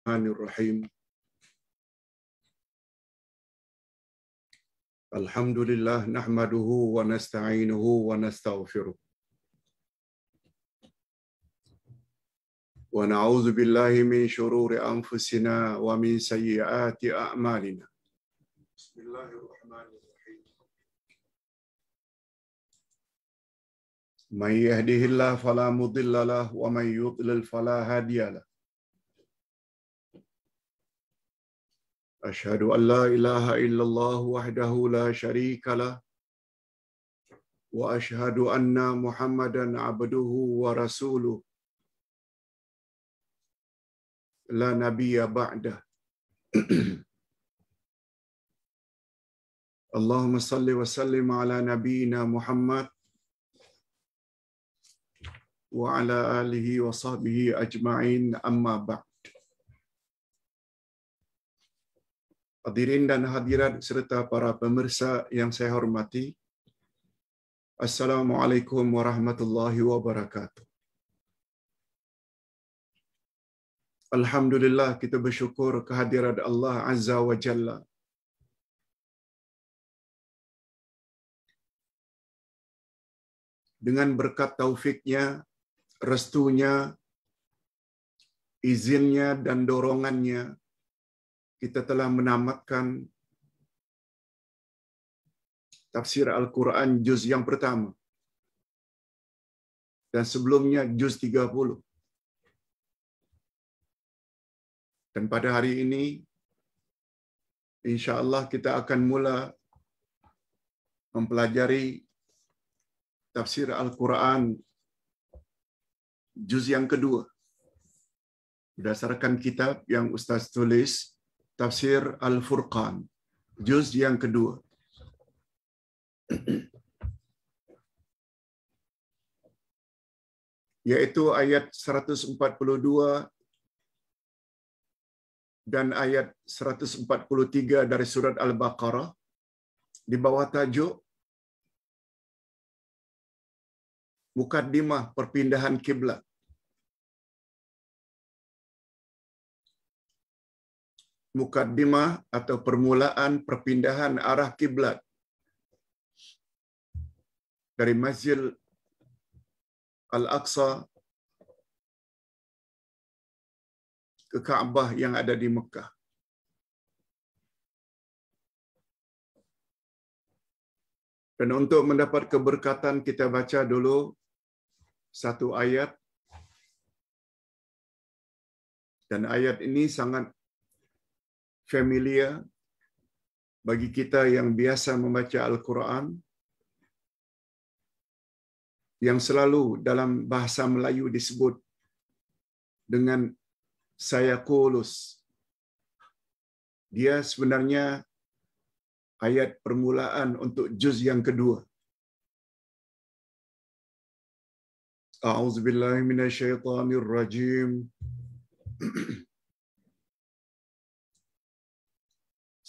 Bismillahirrahmanirrahim. Alhamdulillah nahmaduhu wa nasta'inuhu wa nastaghfiruh. Wa na'udzu billahi min shururi anfusina wa min sayyiati a'malina. Bismillahirrahmanirrahim. Man yahdihillahu fala mudilla lahu wa man yudlil fala hadiya lahu. Asyhadu an la ilaha illallah wahdahu la syarika lah wa asyhadu anna Muhammadan abduhu wa rasuluh la nabiyya ba'dah. Allahumma salli wa sallim ala nabiyyina Muhammad wa ala alihi wa sahbihi ajma'in, amma ba'd. Hadirin dan hadirat serta para pemirsa yang saya hormati, Assalamualaikum warahmatullahi wabarakatuh. Alhamdulillah, kita bersyukur kehadirat Allah Azza wa Jalla. Dengan berkat taufiknya, restunya, izinnya dan dorongannya, kita telah menamatkan tafsir Al-Quran juz yang pertama. Dan sebelumnya juz 30. Dan pada hari ini, insya-Allah kita akan mula mempelajari tafsir Al-Quran juz yang kedua. Berdasarkan kitab yang Ustaz tulis, Tafsir Al-Furqan, juz yang kedua. Yaitu ayat 142 dan ayat 143 dari surat Al-Baqarah di bawah tajuk Mukaddimah Perpindahan Kiblat. Mukaddimah atau permulaan perpindahan arah kiblat dari Masjid Al-Aqsa ke Kaabah yang ada di Mekah. Dan untuk mendapat keberkatan, kita baca dulu satu ayat. Dan ayat ini sangat familiar bagi kita yang biasa membaca Al-Quran, yang selalu dalam bahasa Melayu disebut dengan sayaqulus. Dia sebenarnya ayat permulaan untuk juz yang kedua. A'udzubillahi minasyaitonirrajim.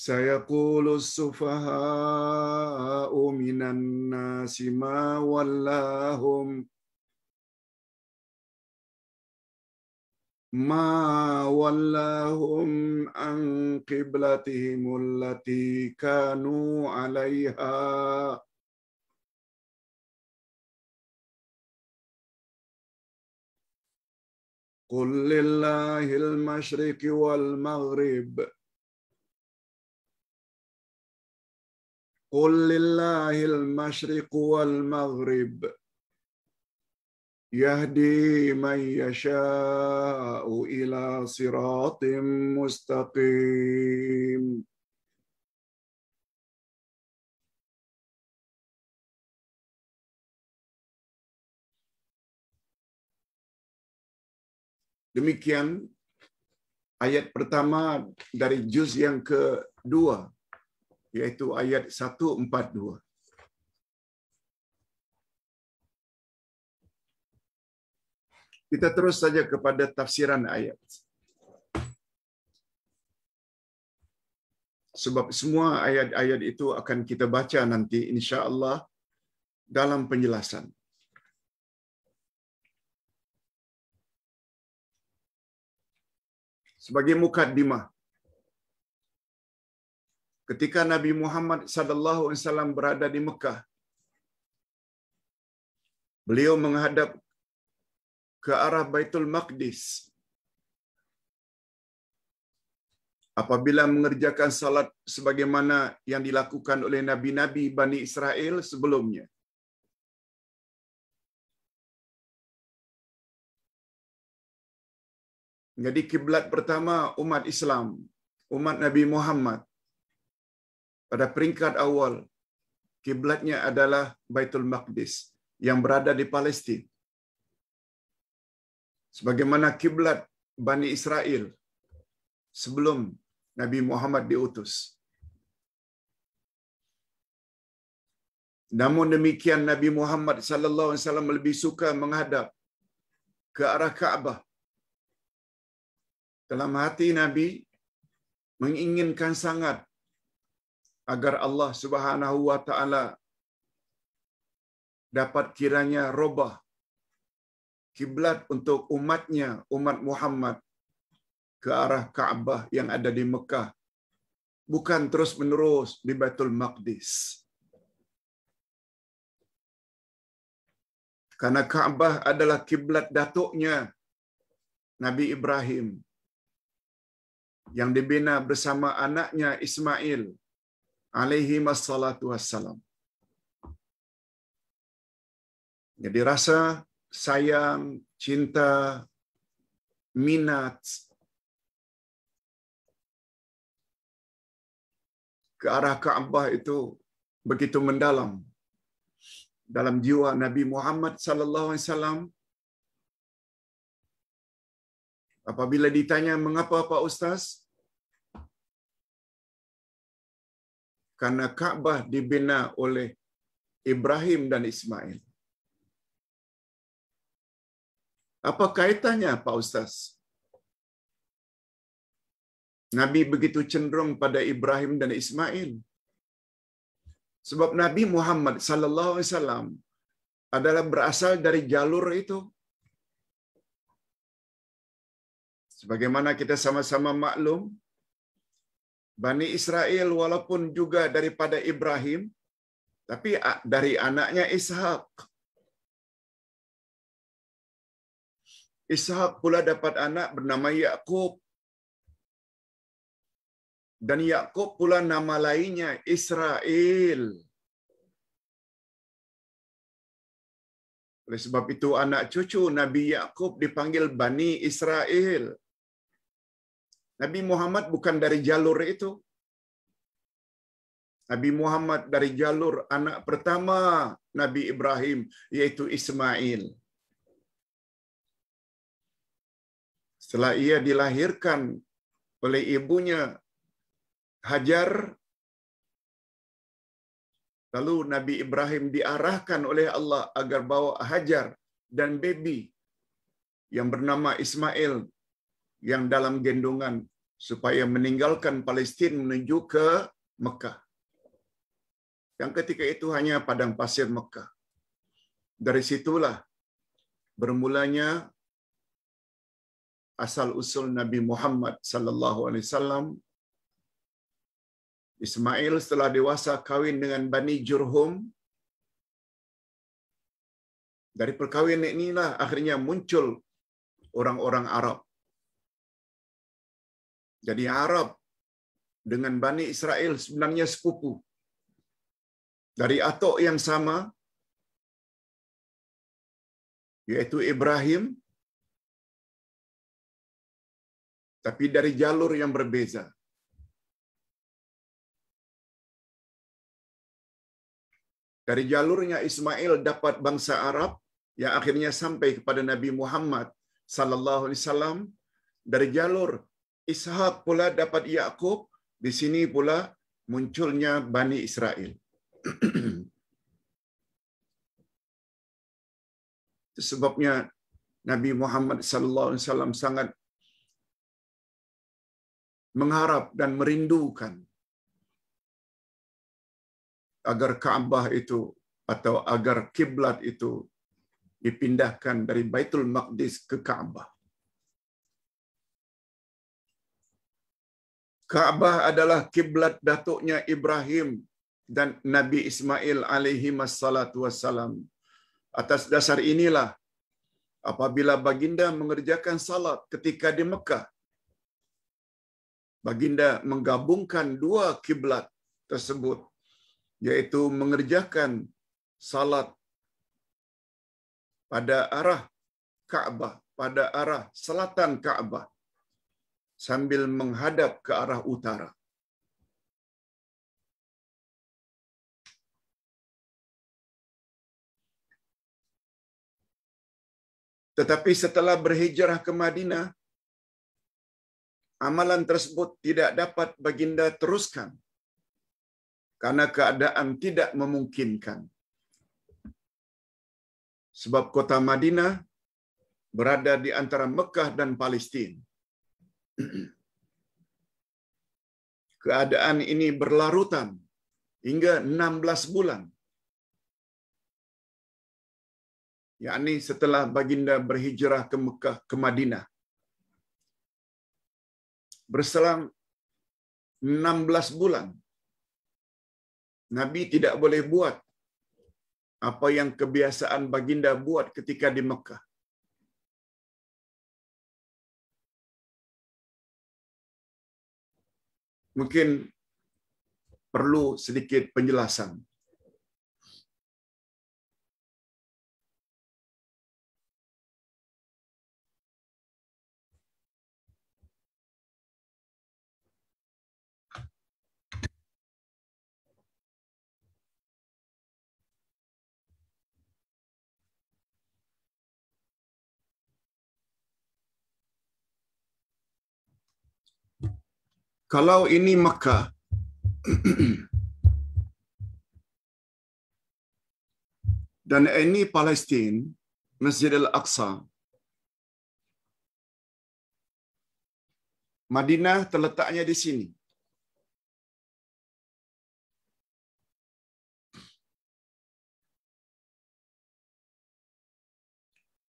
Sayaqulu as-sufaha'u minan nasi ma wallahum an qiblatihim allati kanu 'alaiha. Qul lillahil masyriqi wal maghrib. Qul lillahil masyriqu wal maghrib. Yahdi man yasha'u ila siratim mustaqim. Demikian ayat pertama dari juz yang kedua, yaitu ayat 142. Kita terus saja kepada tafsiran ayat. Sebab semua ayat-ayat itu akan kita baca nanti insya-Allah dalam penjelasan. Sebagai mukaddimah, ketika Nabi Muhammad sallallahu alaihi wasallam berada di Mekah, beliau menghadap ke arah Baitul Maqdis apabila mengerjakan salat sebagaimana yang dilakukan oleh nabi-nabi Bani Israel sebelumnya. Jadi kiblat pertama umat Islam, umat Nabi Muhammad, pada peringkat awal kiblatnya adalah Baitul Maqdis yang berada di Palestin. Sebagaimana kiblat Bani Israel sebelum Nabi Muhammad diutus. Namun demikian Nabi Muhammad sallallahu alaihi wasallam lebih suka menghadap ke arah Kaabah. Dalam hati Nabi menginginkan sangat agar Allah Subhanahu wa taala dapat kiranya robah kiblat untuk umatnya, umat Muhammad, ke arah Kaabah yang ada di Mekah, bukan terus-menerus di Baitul Maqdis. Karena Kaabah adalah kiblat datuknya Nabi Ibrahim yang dibina bersama anaknya Ismail alaihi wassalatu wassalam. Jadi rasa sayang, cinta, minat ke arah Kaabah itu begitu mendalam dalam jiwa Nabi Muhammad sallallahu alaihi wasallam. Apabila ditanya mengapa Pak Ustaz? Karena Kaabah dibina oleh Ibrahim dan Ismail. Apa kaitannya Pak Ustaz? Nabi begitu cenderung pada Ibrahim dan Ismail. Sebab Nabi Muhammad sallallahu alaihi wasallam adalah berasal dari jalur itu. Sebagaimana kita sama-sama maklum, Bani Israel walaupun juga daripada Ibrahim, tapi dari anaknya Ishak. Ishak pula dapat anak bernama Yakub. Dan Yakub pula nama lainnya Israel. Oleh sebab itu anak cucu Nabi Yakub dipanggil Bani Israel. Nabi Muhammad bukan dari jalur itu. Nabi Muhammad dari jalur anak pertama Nabi Ibrahim, yaitu Ismail. Setelah ia dilahirkan oleh ibunya Hajar, lalu Nabi Ibrahim diarahkan oleh Allah agar bawa Hajar dan baby yang bernama Ismail yang dalam gendongan supaya meninggalkan Palestin menuju ke Mekah. Yang ketika itu hanya padang pasir Mekah. Dari situlah bermulanya asal usul Nabi Muhammad sallallahu alaihi wasallam. Ismail setelah dewasa kawin dengan Bani Jurhum. Dari perkawinan inilah akhirnya muncul orang-orang Arab. Jadi Arab dengan Bani Israel sebenarnya sepupu. Dari atuk yang sama, yaitu Ibrahim, tapi dari jalur yang berbeza. Dari jalurnya Ismail dapat bangsa Arab yang akhirnya sampai kepada Nabi Muhammad sallallahu alaihi wasallam. Dari jalur Ishak pula dapat Yakub. Di sini pula munculnya Bani Israel. Itu sebabnya Nabi Muhammad sallallahu alaihi wasallam sangat mengharap dan merindukan agar Kaabah itu atau agar kiblat itu dipindahkan dari Baitul Maqdis ke Kaabah. Ka'bah adalah kiblat datuknya Ibrahim dan Nabi Ismail alaihi wassalatu wassalam. Atas dasar inilah apabila baginda mengerjakan salat ketika di Mekah, baginda menggabungkan dua kiblat tersebut, yaitu mengerjakan salat pada arah Ka'bah, pada arah selatan Ka'bah, sambil menghadap ke arah utara. Tetapi setelah berhijrah ke Madinah, amalan tersebut tidak dapat baginda teruskan karena keadaan tidak memungkinkan. Sebab kota Madinah berada di antara Mekah dan Palestin. Keadaan ini berlarutan hingga 16 bulan. Yakni setelah baginda berhijrah ke Mekah, ke Madinah. Berselang 16 bulan, Nabi tidak boleh buat apa yang kebiasaan baginda buat ketika di Mekah. Mungkin perlu sedikit penjelasan. Kalau ini Mekah, dan ini Palestin, Masjid Al-Aqsa, Madinah terletaknya di sini.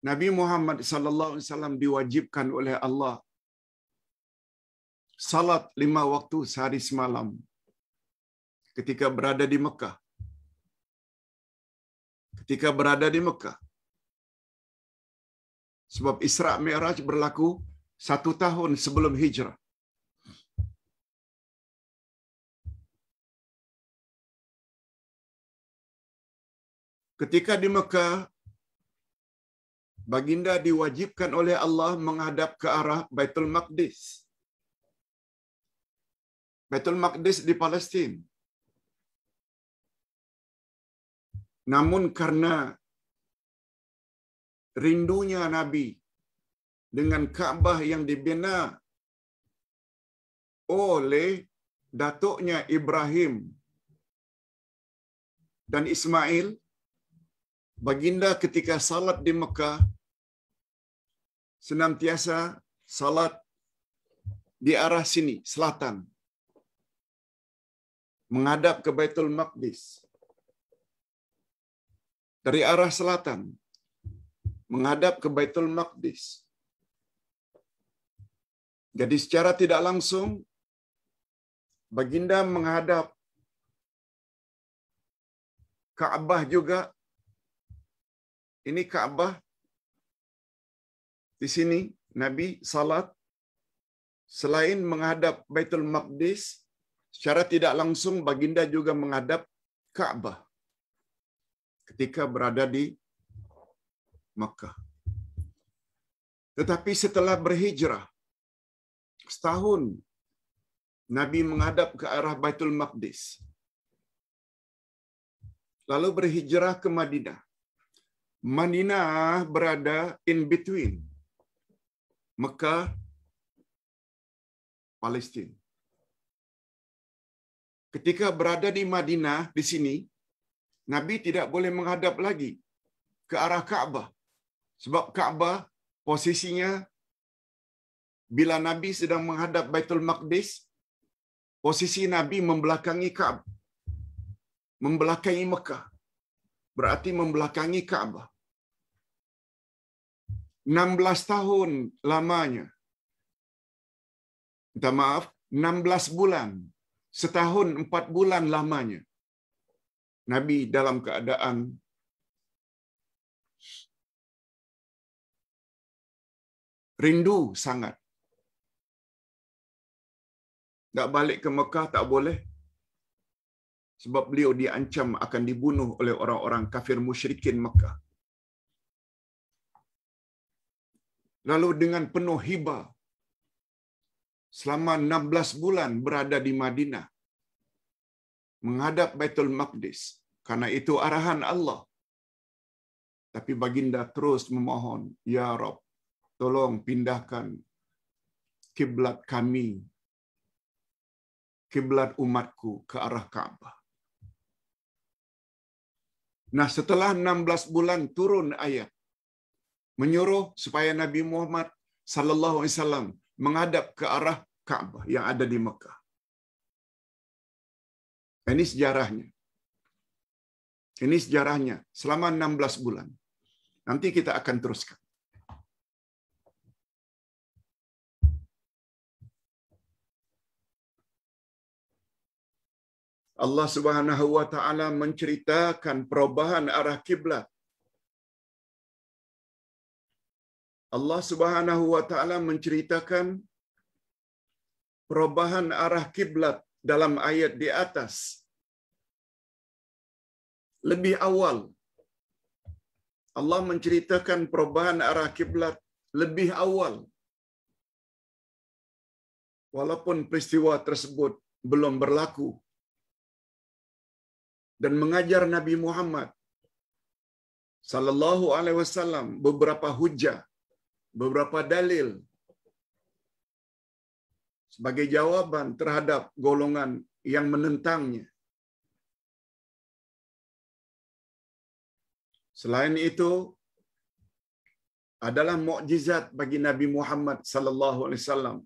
Nabi Muhammad sallallahu alaihi wasallam diwajibkan oleh Allah salat 5 waktu sehari semalam ketika berada di Mekah. Ketika berada di Mekah. Sebab Isra' Mi'raj berlaku 1 tahun sebelum hijrah. Ketika di Mekah, baginda diwajibkan oleh Allah menghadap ke arah Baitul Maqdis. Baitul Maqdis di Palestin. Namun karena rindunya Nabi dengan Ka'bah yang dibina oleh datuknya Ibrahim dan Ismail, baginda ketika salat di Mekah senantiasa salat di arah sini, selatan, menghadap ke Baitul Maqdis. Dari arah selatan, menghadap ke Baitul Maqdis. Jadi secara tidak langsung, baginda menghadap Ka'bah juga. Ini Ka'bah. Di sini Nabi salat selain menghadap Baitul Maqdis, secara tidak langsung baginda juga menghadap Ka'bah ketika berada di Makkah. Tetapi setelah berhijrah, setahun Nabi menghadap ke arah Baitul Maqdis. Lalu berhijrah ke Madinah. Madinah berada in between Mekah, Palestin. Ketika berada di Madinah, di sini, Nabi tidak boleh menghadap lagi ke arah Ka'bah. Sebab Ka'bah posisinya bila Nabi sedang menghadap Baitul Maqdis, posisi Nabi membelakangi Ka'bah. Membelakangi Mekah. Berarti membelakangi Ka'bah. 16 tahun lamanya. Minta maaf, 16 bulan, setahun 4 bulan lamanya Nabi dalam keadaan rindu sangat. Tak balik ke Mekah tak boleh, sebab beliau diancam akan dibunuh oleh orang-orang kafir musyrikin Mekah. Lalu dengan penuh hibah, selama 16 bulan berada di Madinah, menghadap Baitul Maqdis, karena itu arahan Allah. Tapi baginda terus memohon, Ya Rabb, tolong pindahkan kiblat kami, kiblat umatku ke arah Ka'bah. Nah, setelah 16 bulan turun ayat menyuruh supaya Nabi Muhammad sallallahu alaihi wasallam menghadap ke arah Ka'bah yang ada di Mekah. Ini sejarahnya. Ini sejarahnya selama 16 bulan. Nanti kita akan teruskan. Allah Subhanahu wa taala menceritakan perubahan arah kiblat. Allah Subhanahu wa taala menceritakan perubahan arah kiblat dalam ayat di atas. Lebih awal Allah menceritakan perubahan arah kiblat lebih awal. Walaupun peristiwa tersebut belum berlaku, dan mengajar Nabi Muhammad sallallahu alaihi wasallam beberapa hujah, beberapa dalil sebagai jawaban terhadap golongan yang menentangnya. Selain itu, adalah mukjizat bagi Nabi Muhammad sallallahu alaihi wasallam.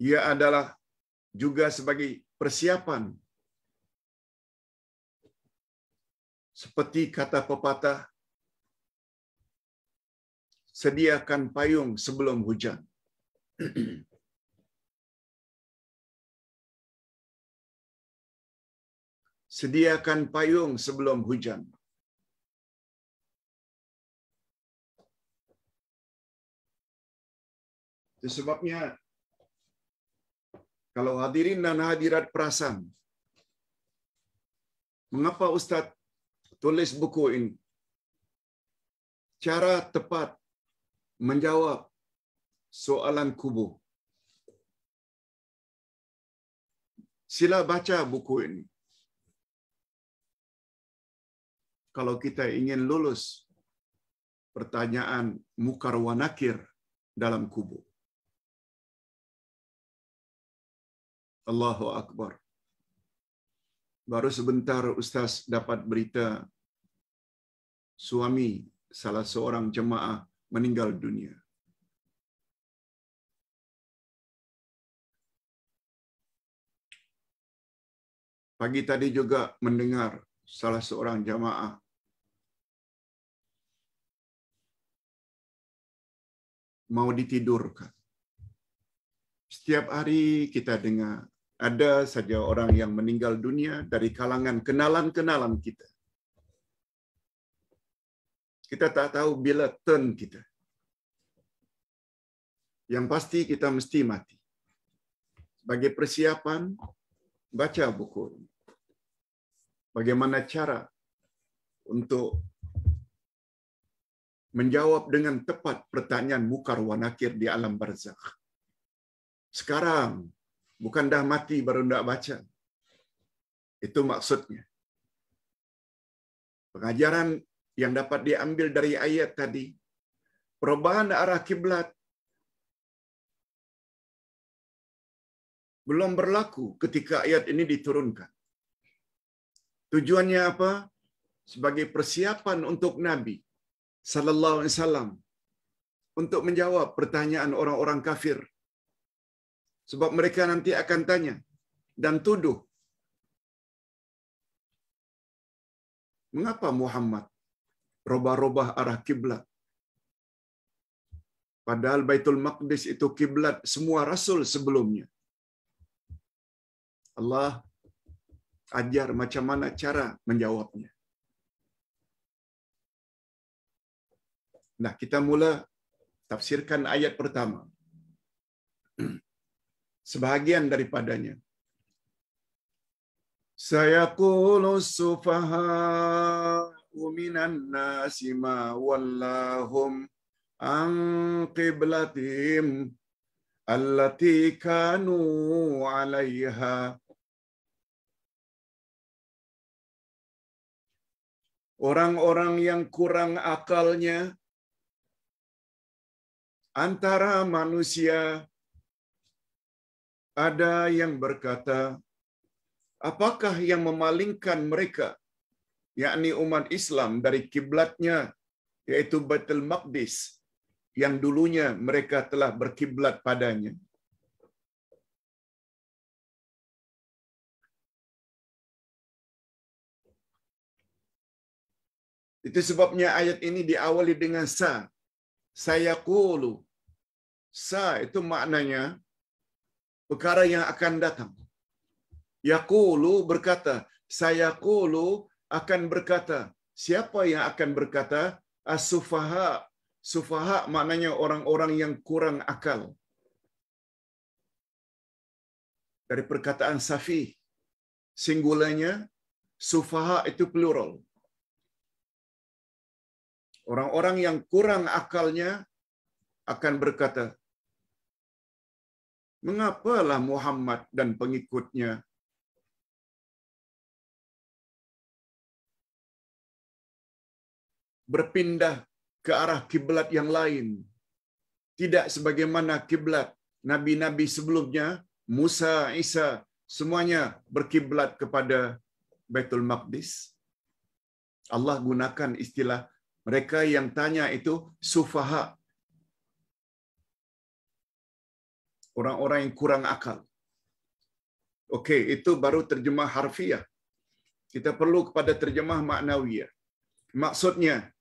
Ia adalah juga sebagai persiapan, seperti kata pepatah, sediakan payung sebelum hujan. Sediakan payung sebelum hujan. Itu sebabnya kalau hadirin dan hadirat perasan, mengapa Ustaz tulis buku ini? Cara tepat menjawab soalan kubur. Sila baca buku ini. Kalau kita ingin lulus pertanyaan mukar wa nakir dalam kubur. Allahu Akbar. Baru sebentar Ustaz dapat berita suami salah seorang jemaah meninggal dunia. Pagi tadi juga mendengar salah seorang jemaah mau ditidurkan. Setiap hari kita dengar ada saja orang yang meninggal dunia dari kalangan kenalan-kenalan kita. Kita tak tahu bila turn kita. Yang pasti kita mesti mati. Sebagai persiapan, baca buku ini. Bagaimana cara untuk menjawab dengan tepat pertanyaan mukar wa nakir di alam barzakh. Sekarang, bukan dah mati baru nak baca. Itu maksudnya. Pengajaran yang dapat diambil dari ayat tadi, perubahan arah kiblat belum berlaku ketika ayat ini diturunkan. Tujuannya apa? Sebagai persiapan untuk Nabi sallallahu alaihi wasallam untuk menjawab pertanyaan orang-orang kafir. Sebab mereka nanti akan tanya dan tuduh, mengapa Muhammad robah-robah arah kiblat? Padahal Baitul Maqdis itu kiblat semua rasul sebelumnya. Allah ajar macam mana cara menjawabnya. Nah, kita mula tafsirkan ayat pertama. Sebahagian daripadanya. Sayaqulu sufaha'u minan nasi ma wallahum an qiblatihim allati kanu 'alaiha. Orang-orang yang kurang akalnya antara manusia ada yang berkata, apakah yang memalingkan mereka, yakni umat Islam, dari kiblatnya, yaitu Baitul Maqdis, yang dulunya mereka telah berkiblat padanya. Itu sebabnya ayat ini diawali dengan sa. Sayaqulu. Sa itu maknanya perkara yang akan datang. Yaqulu berkata, sayaqulu akan berkata. Siapa yang akan berkata? As-sufaha. Sufaha maknanya orang-orang yang kurang akal. Dari perkataan safi. Singularnya, sufaha itu plural. Orang-orang yang kurang akalnya akan berkata, mengapalah Muhammad dan pengikutnya berpindah ke arah kiblat yang lain, tidak sebagaimana kiblat nabi-nabi sebelumnya, Musa, Isa, semuanya berkiblat kepada Baitul Maqdis. Allah gunakan istilah mereka yang tanya itu sufaha. Orang-orang yang kurang akal. Okey, itu baru terjemah harfiah. Kita perlu kepada terjemah maknawiyah. Maksudnya,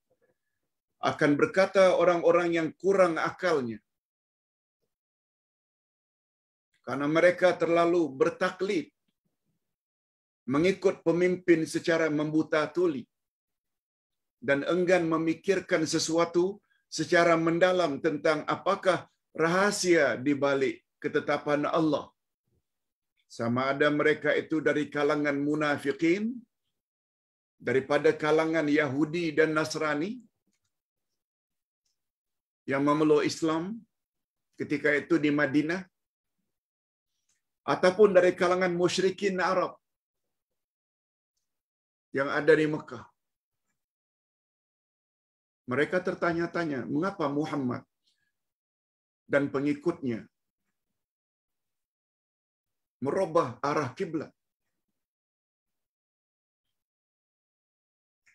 akan berkata orang-orang yang kurang akalnya. Karena mereka terlalu bertaklid. Mengikut pemimpin secara membuta tuli. Dan enggan memikirkan sesuatu secara mendalam tentang apakah rahasia di balik ketetapan Allah. Sama ada mereka itu dari kalangan munafikin, daripada kalangan Yahudi dan Nasrani yang memeluk Islam ketika itu di Madinah, ataupun dari kalangan musyrikin Arab yang ada di Mekah. Mereka tertanya-tanya, mengapa Muhammad dan pengikutnya merubah arah kiblat?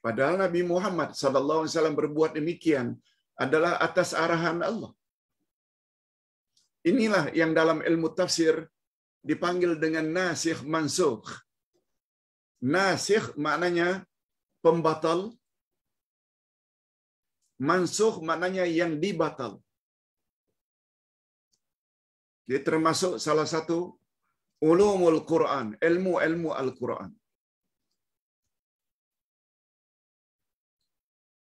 Padahal Nabi Muhammad sallallahu alaihi wasallam berbuat demikian adalah atas arahan Allah. Inilah yang dalam ilmu tafsir dipanggil dengan nasikh mansukh. Nasikh maknanya pembatal, mansukh maknanya yang dibatal. Dia termasuk salah satu ulumul Quran, ilmu-ilmu Al-Quran.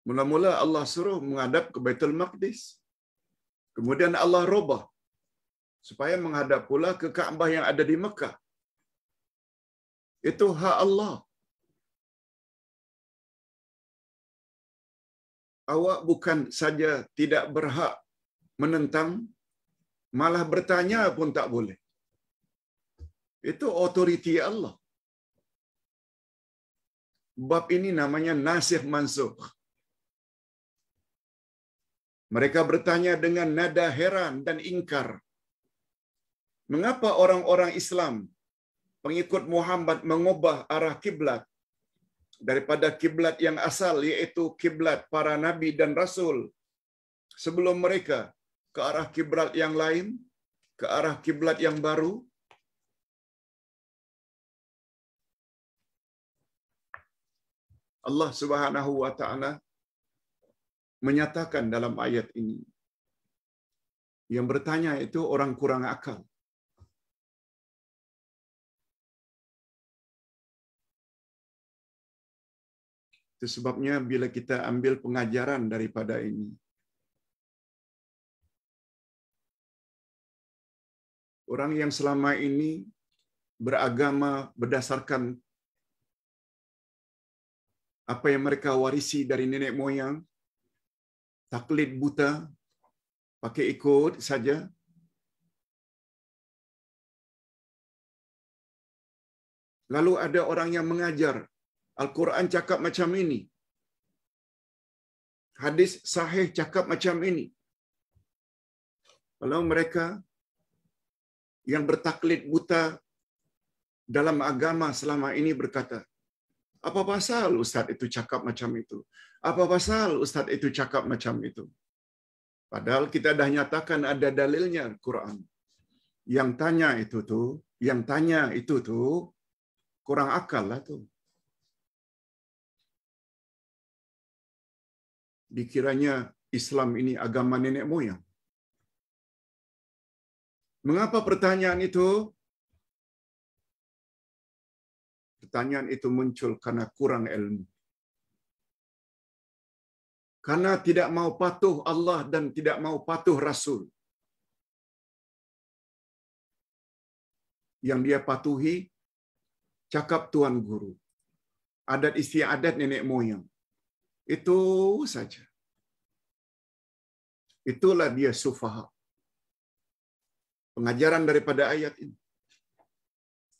Mula-mula Allah suruh menghadap ke Baitul Maqdis. Kemudian Allah rubah supaya menghadap pula ke Kaabah yang ada di Mekah. Itu hak Allah. Awak bukan saja tidak berhak menentang, malah bertanya pun tak boleh. Itu otoriti Allah. Bab ini namanya nasikh mansukh. Mereka bertanya dengan nada heran dan ingkar. Mengapa orang-orang Islam, pengikut Muhammad, mengubah arah kiblat daripada kiblat yang asal, yaitu kiblat para nabi dan rasul sebelum mereka, ke arah kiblat yang lain, ke arah kiblat yang baru? Allah Subhanahu wa taala menyatakan dalam ayat ini, Yang bertanya itu orang kurang akal. Itu sebabnya bila kita ambil pengajaran daripada ini, orang yang selama ini beragama berdasarkan apa yang mereka warisi dari nenek moyang, taklid buta, pakai ikut saja, lalu ada orang yang mengajar Al-Quran cakap macam ini, hadis sahih cakap macam ini. Kalau mereka yang bertaklid buta dalam agama selama ini berkata, apa pasal ustaz itu cakap macam itu? Apa pasal ustaz itu cakap macam itu? Padahal kita dah nyatakan ada dalilnya Al-Quran. Yang tanya itu tu kurang akal lah tu. Dikiranya Islam ini agama nenek moyang. Mengapa pertanyaan itu? Pertanyaan itu muncul karena kurang ilmu. Karena tidak mau patuh Allah dan tidak mau patuh Rasul. Yang dia patuhi cakap tuan guru, adat istiadat nenek moyang. Itu saja. Itulah dia sufaha. Pengajaran daripada ayat ini.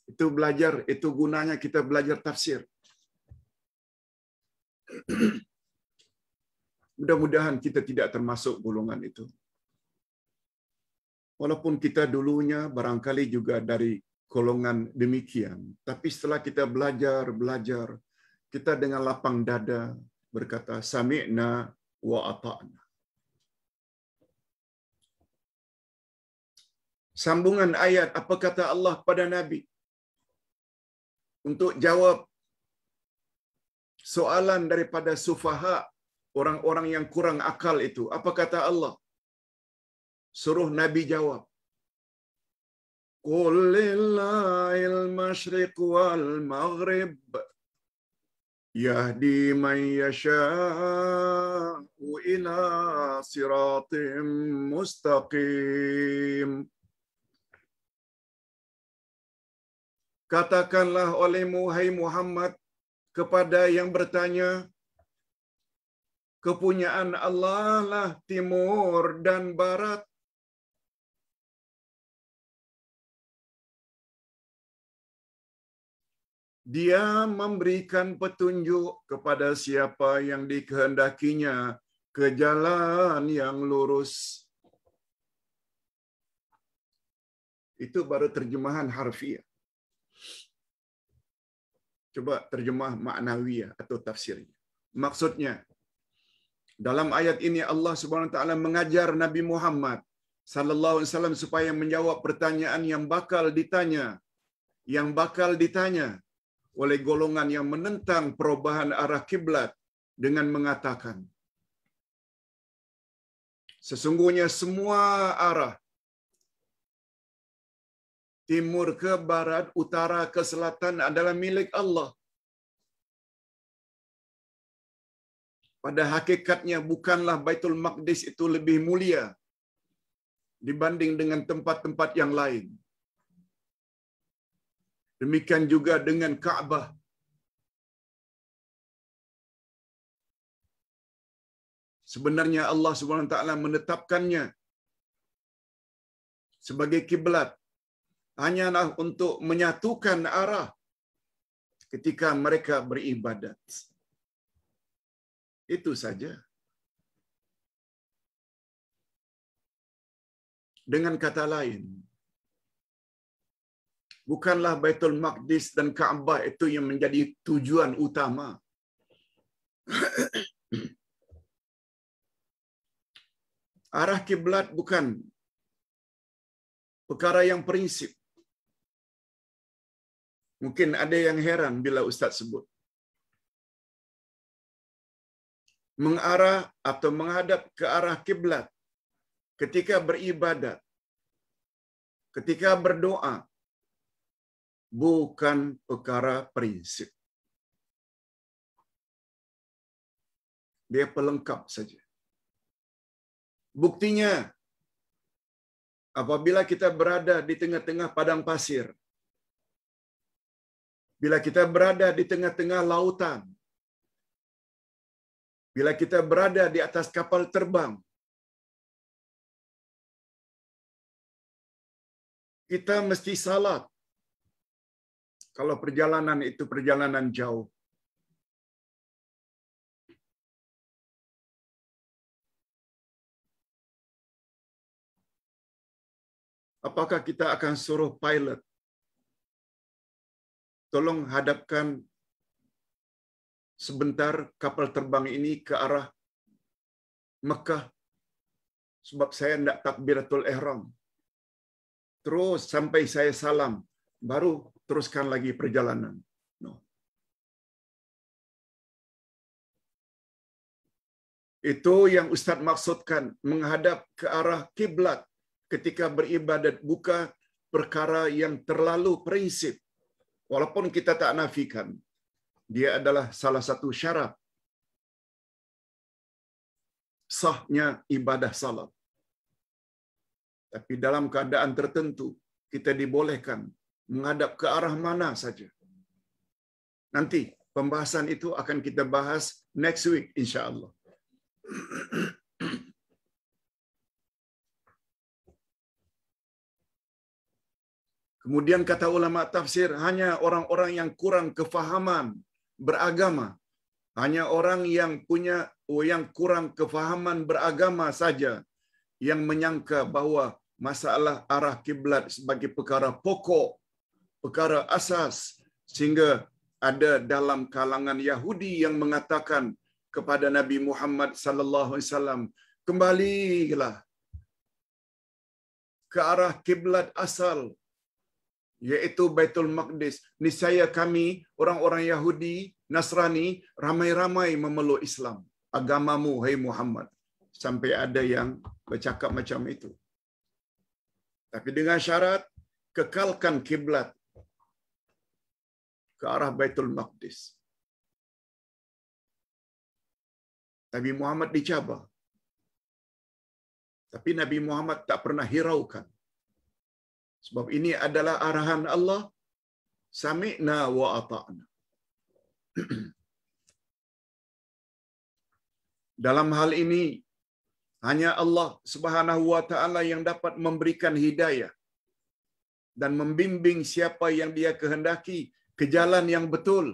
Itu belajar, itu gunanya kita belajar tafsir. Mudah-mudahan kita tidak termasuk golongan itu. Walaupun kita dulunya barangkali juga dari golongan demikian, tapi setelah kita belajar, kita dengan lapang dada berkata sami'na wa ata'na. Sambungan ayat, apa kata Allah pada Nabi? Untuk jawab soalan daripada sufaha, orang-orang yang kurang akal itu. Apa kata Allah? Suruh Nabi jawab. Qul lillahil masyriq wal maghrib yahdi man yasha'u ila siratim mustaqim. Katakanlah olehmu, hai Muhammad, kepada yang bertanya, kepunyaan Allah lah timur dan barat. Dia memberikan petunjuk kepada siapa yang dikehendakinya ke jalan yang lurus. Itu baru terjemahan harfiah. Coba terjemah maknawiyah atau tafsirnya. Maksudnya, dalam ayat ini Allah Subhanahu wa taala mengajar Nabi Muhammad sallallahu alaihi wasallam supaya menjawab pertanyaan yang bakal ditanya oleh golongan yang menentang perubahan arah kiblat dengan mengatakan, sesungguhnya semua arah, timur ke barat, utara ke selatan adalah milik Allah. Pada hakikatnya bukanlah Baitul Maqdis itu lebih mulia dibanding dengan tempat-tempat yang lain. Demikian juga dengan Ka'bah. Sebenarnya Allah Subhanahu wa taala menetapkannya sebagai kiblat hanyalah untuk menyatukan arah ketika mereka beribadat. Itu saja. Dengan kata lain, bukanlah Baitul Maqdis dan Ka'bah itu yang menjadi tujuan utama. Arah kiblat bukan perkara yang prinsip. Mungkin ada yang heran bila Ustaz sebut. Mengarah atau menghadap ke arah kiblat ketika beribadat, ketika berdoa, bukan perkara prinsip. Dia pelengkap saja. Buktinya, apabila kita berada di tengah-tengah padang pasir, bila kita berada di tengah-tengah lautan, bila kita berada di atas kapal terbang, kita mesti salat. Kalau perjalanan itu perjalanan jauh. Apakah kita akan suruh pilot, tolong hadapkan sebentar kapal terbang ini ke arah Mekah, sebab saya hendak takbiratul ihram. Terus sampai saya salam, baru teruskan lagi perjalanan. No. Itu yang Ustaz maksudkan, menghadap ke arah kiblat ketika beribadat, bukan perkara yang terlalu prinsip. Walaupun kita tak nafikan, dia adalah salah satu syarat sahnya ibadah salat. Tapi dalam keadaan tertentu, kita dibolehkan menghadap ke arah mana saja. Nanti pembahasan itu akan kita bahas next week, insya-Allah. Kemudian kata ulama tafsir, hanya orang-orang yang kurang kefahaman beragama, hanya orang yang kurang kefahaman beragama saja yang menyangka bahawa masalah arah kiblat sebagai perkara pokok, perkara asas, sehingga ada dalam kalangan Yahudi yang mengatakan kepada Nabi Muhammad sallallahu alaihi wasallam, kembalilah ke arah kiblat asal, yaitu Baitul Maqdis. Niscaya kami orang-orang Yahudi, Nasrani ramai-ramai memeluk Islam, agamamu hai Muhammad. Sampai ada yang bercakap macam itu. Tapi dengan syarat kekalkan kiblat ke arah Baitul Maqdis. Nabi Muhammad dicabar. Tapi Nabi Muhammad tak pernah hiraukan. Sebab ini adalah arahan Allah, sami'na wa ata'na. Dalam hal ini, hanya Allah Subhanahu wa ta'ala yang dapat memberikan hidayah dan membimbing siapa yang Dia kehendaki ke jalan yang betul,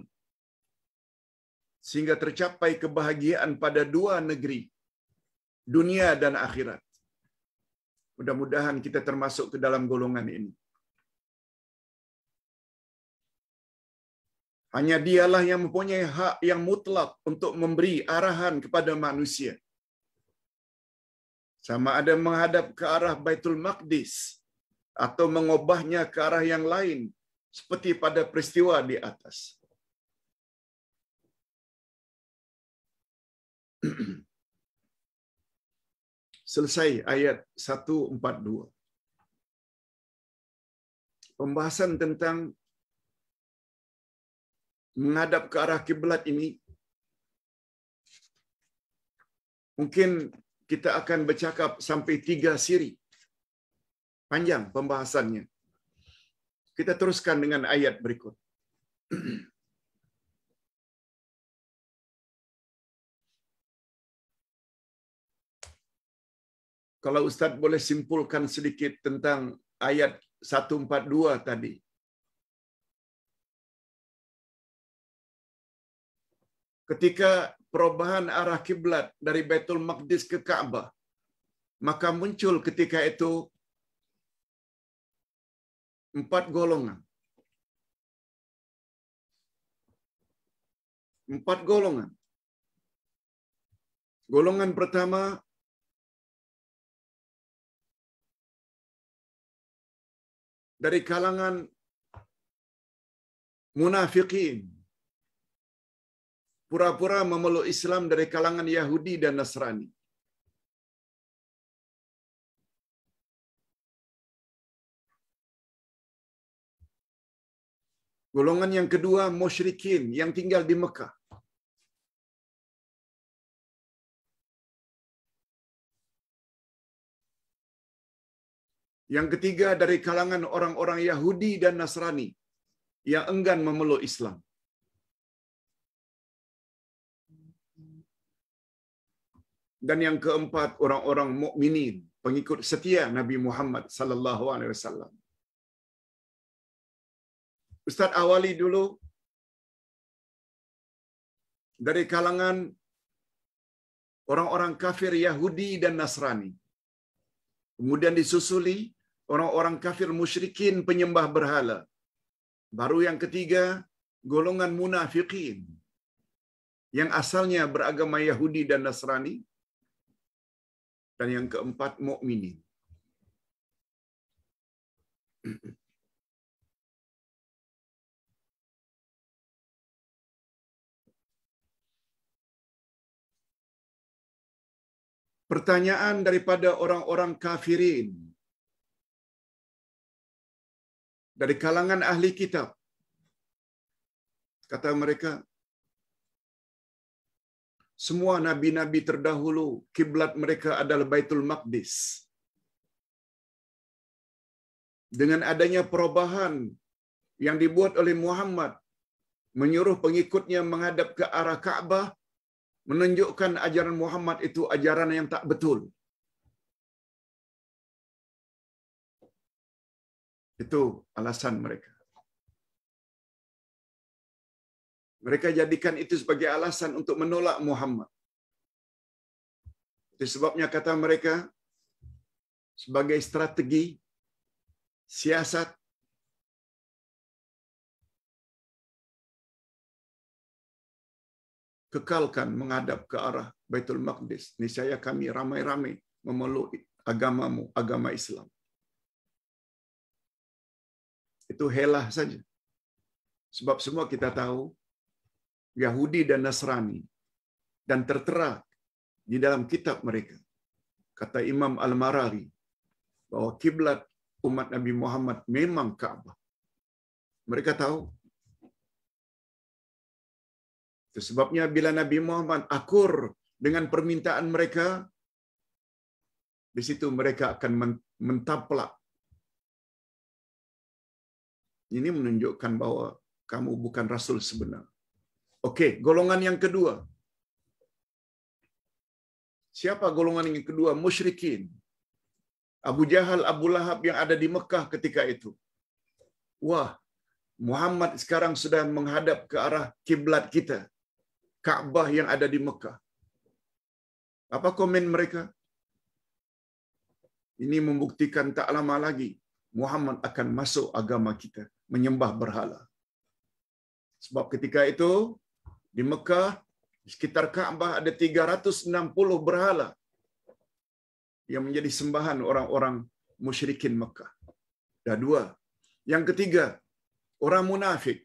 sehingga tercapai kebahagiaan pada dua negeri, dunia dan akhirat. Mudah-mudahan kita termasuk ke dalam golongan ini. Hanya Dialah yang mempunyai hak yang mutlak untuk memberi arahan kepada manusia. Sama ada menghadap ke arah Baitul Maqdis atau mengubahnya ke arah yang lain, seperti pada peristiwa di atas. Selesai ayat 142. Pembahasan tentang menghadap ke arah kiblat ini mungkin kita akan bercakap sampai 3 siri. Panjang pembahasannya. Kita teruskan dengan ayat berikut. Kalau Ustaz boleh simpulkan sedikit tentang ayat 142 tadi. Ketika perubahan arah kiblat dari Baitul Maqdis ke Ka'bah, maka muncul ketika itu 4 golongan. 4 golongan. Golongan pertama, dari kalangan munafikin, pura-pura memeluk Islam dari kalangan Yahudi dan Nasrani. Golongan yang kedua, musyrikin yang tinggal di Mekah. Yang ketiga, dari kalangan orang-orang Yahudi dan Nasrani yang enggan memeluk Islam. Dan yang keempat, orang-orang mukminin, pengikut setia Nabi Muhammad sallallahu alaihi wasallam. Ustaz awali dulu dari kalangan orang-orang kafir Yahudi dan Nasrani. Kemudian disusuli orang-orang kafir musyrikin penyembah berhala. Baru yang ketiga, golongan munafikin yang asalnya beragama Yahudi dan Nasrani. Dan yang keempat, mukminin. Pertanyaan daripada orang-orang kafirin dari kalangan ahli kitab. Kata mereka, semua nabi-nabi terdahulu kiblat mereka adalah Baitul Maqdis. Dengan adanya perubahan yang dibuat oleh Muhammad, menyuruh pengikutnya menghadap ke arah Ka'bah, menunjukkan ajaran Muhammad itu ajaran yang tak betul. Itu alasan mereka. Mereka jadikan itu sebagai alasan untuk menolak Muhammad. Itu sebabnya kata mereka, sebagai strategi, siasat, kekalkan menghadap ke arah Baitul Maqdis. Niscaya kami ramai-ramai memeluk agamamu, agama Islam. Itu helah saja. Sebab semua kita tahu, Yahudi dan Nasrani, dan tertera di dalam kitab mereka, kata Imam Al-Marari, bahwa kiblat umat Nabi Muhammad memang Ka'bah. Mereka tahu. Itu sebabnya bila Nabi Muhammad akur dengan permintaan mereka, di situ mereka akan mentaplak. Ini menunjukkan bahwa kamu bukan Rasul sebenar. Okey, golongan yang kedua. Siapa golongan yang kedua? Musyrikin. Abu Jahal, Abu Lahab yang ada di Mekah ketika itu. Wah, Muhammad sekarang sudah menghadap ke arah kiblat kita, Ka'bah yang ada di Mekah. Apa komen mereka? Ini membuktikan tak lama lagi Muhammad akan masuk agama kita, menyembah berhala. Sebab ketika itu di Mekah, di sekitar Ka'bah ada 360 berhala yang menjadi sembahan orang-orang musyrikin Mekah. Dah dua. Yang ketiga, orang munafik.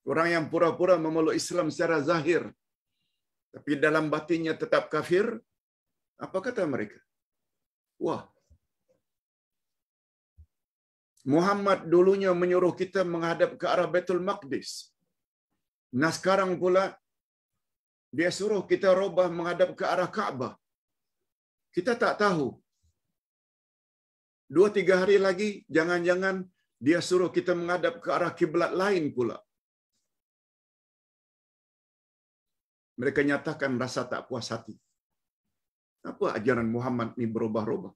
Orang yang pura-pura memeluk Islam secara zahir, tapi dalam batinnya tetap kafir. Apa kata mereka? Wah, Muhammad dulunya menyuruh kita menghadap ke arah Baitul Maqdis. Nah sekarang pula dia suruh kita robah menghadap ke arah Ka'bah. Kita tak tahu. 2-3 hari lagi jangan-jangan dia suruh kita menghadap ke arah kiblat lain pula. Mereka nyatakan rasa tak puas hati. Apa ajaran Muhammad ni berubah-ubah?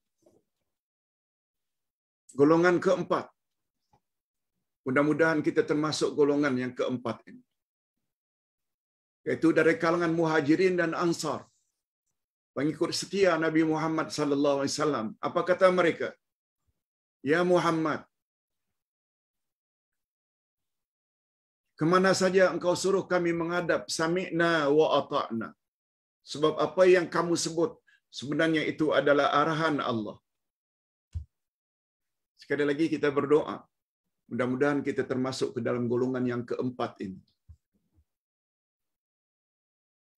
Golongan keempat. Mudah-mudahan kita termasuk golongan yang keempat ini. Yaitu dari kalangan Muhajirin dan Ansar. Pengikut setia Nabi Muhammad sallallahu alaihi wasallam. Apa kata mereka? Ya Muhammad, kemana saja engkau suruh kami menghadap, sami'na wa ata'na. Sebab apa yang kamu sebut sebenarnya itu adalah arahan Allah. Sekali lagi kita berdoa, mudah-mudahan kita termasuk ke dalam golongan yang keempat ini.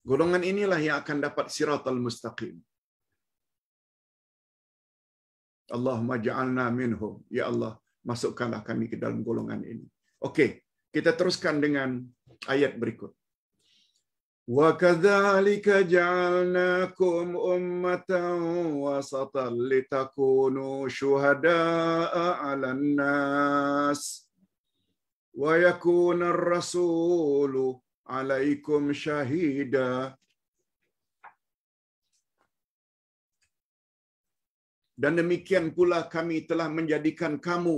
Golongan inilah yang akan dapat siratal mustaqim. Allahumma ja'alna minhum. Ya Allah, masukkanlah kami ke dalam golongan ini. Okey, kita teruskan dengan ayat berikut. Wa kadzalika ja'alnakum ummatan wasatan litakunu syuhada'a 'alan nas wa yakuna ar-rasulu 'alaikum syahida. Dan demikian pula kami telah menjadikan kamu,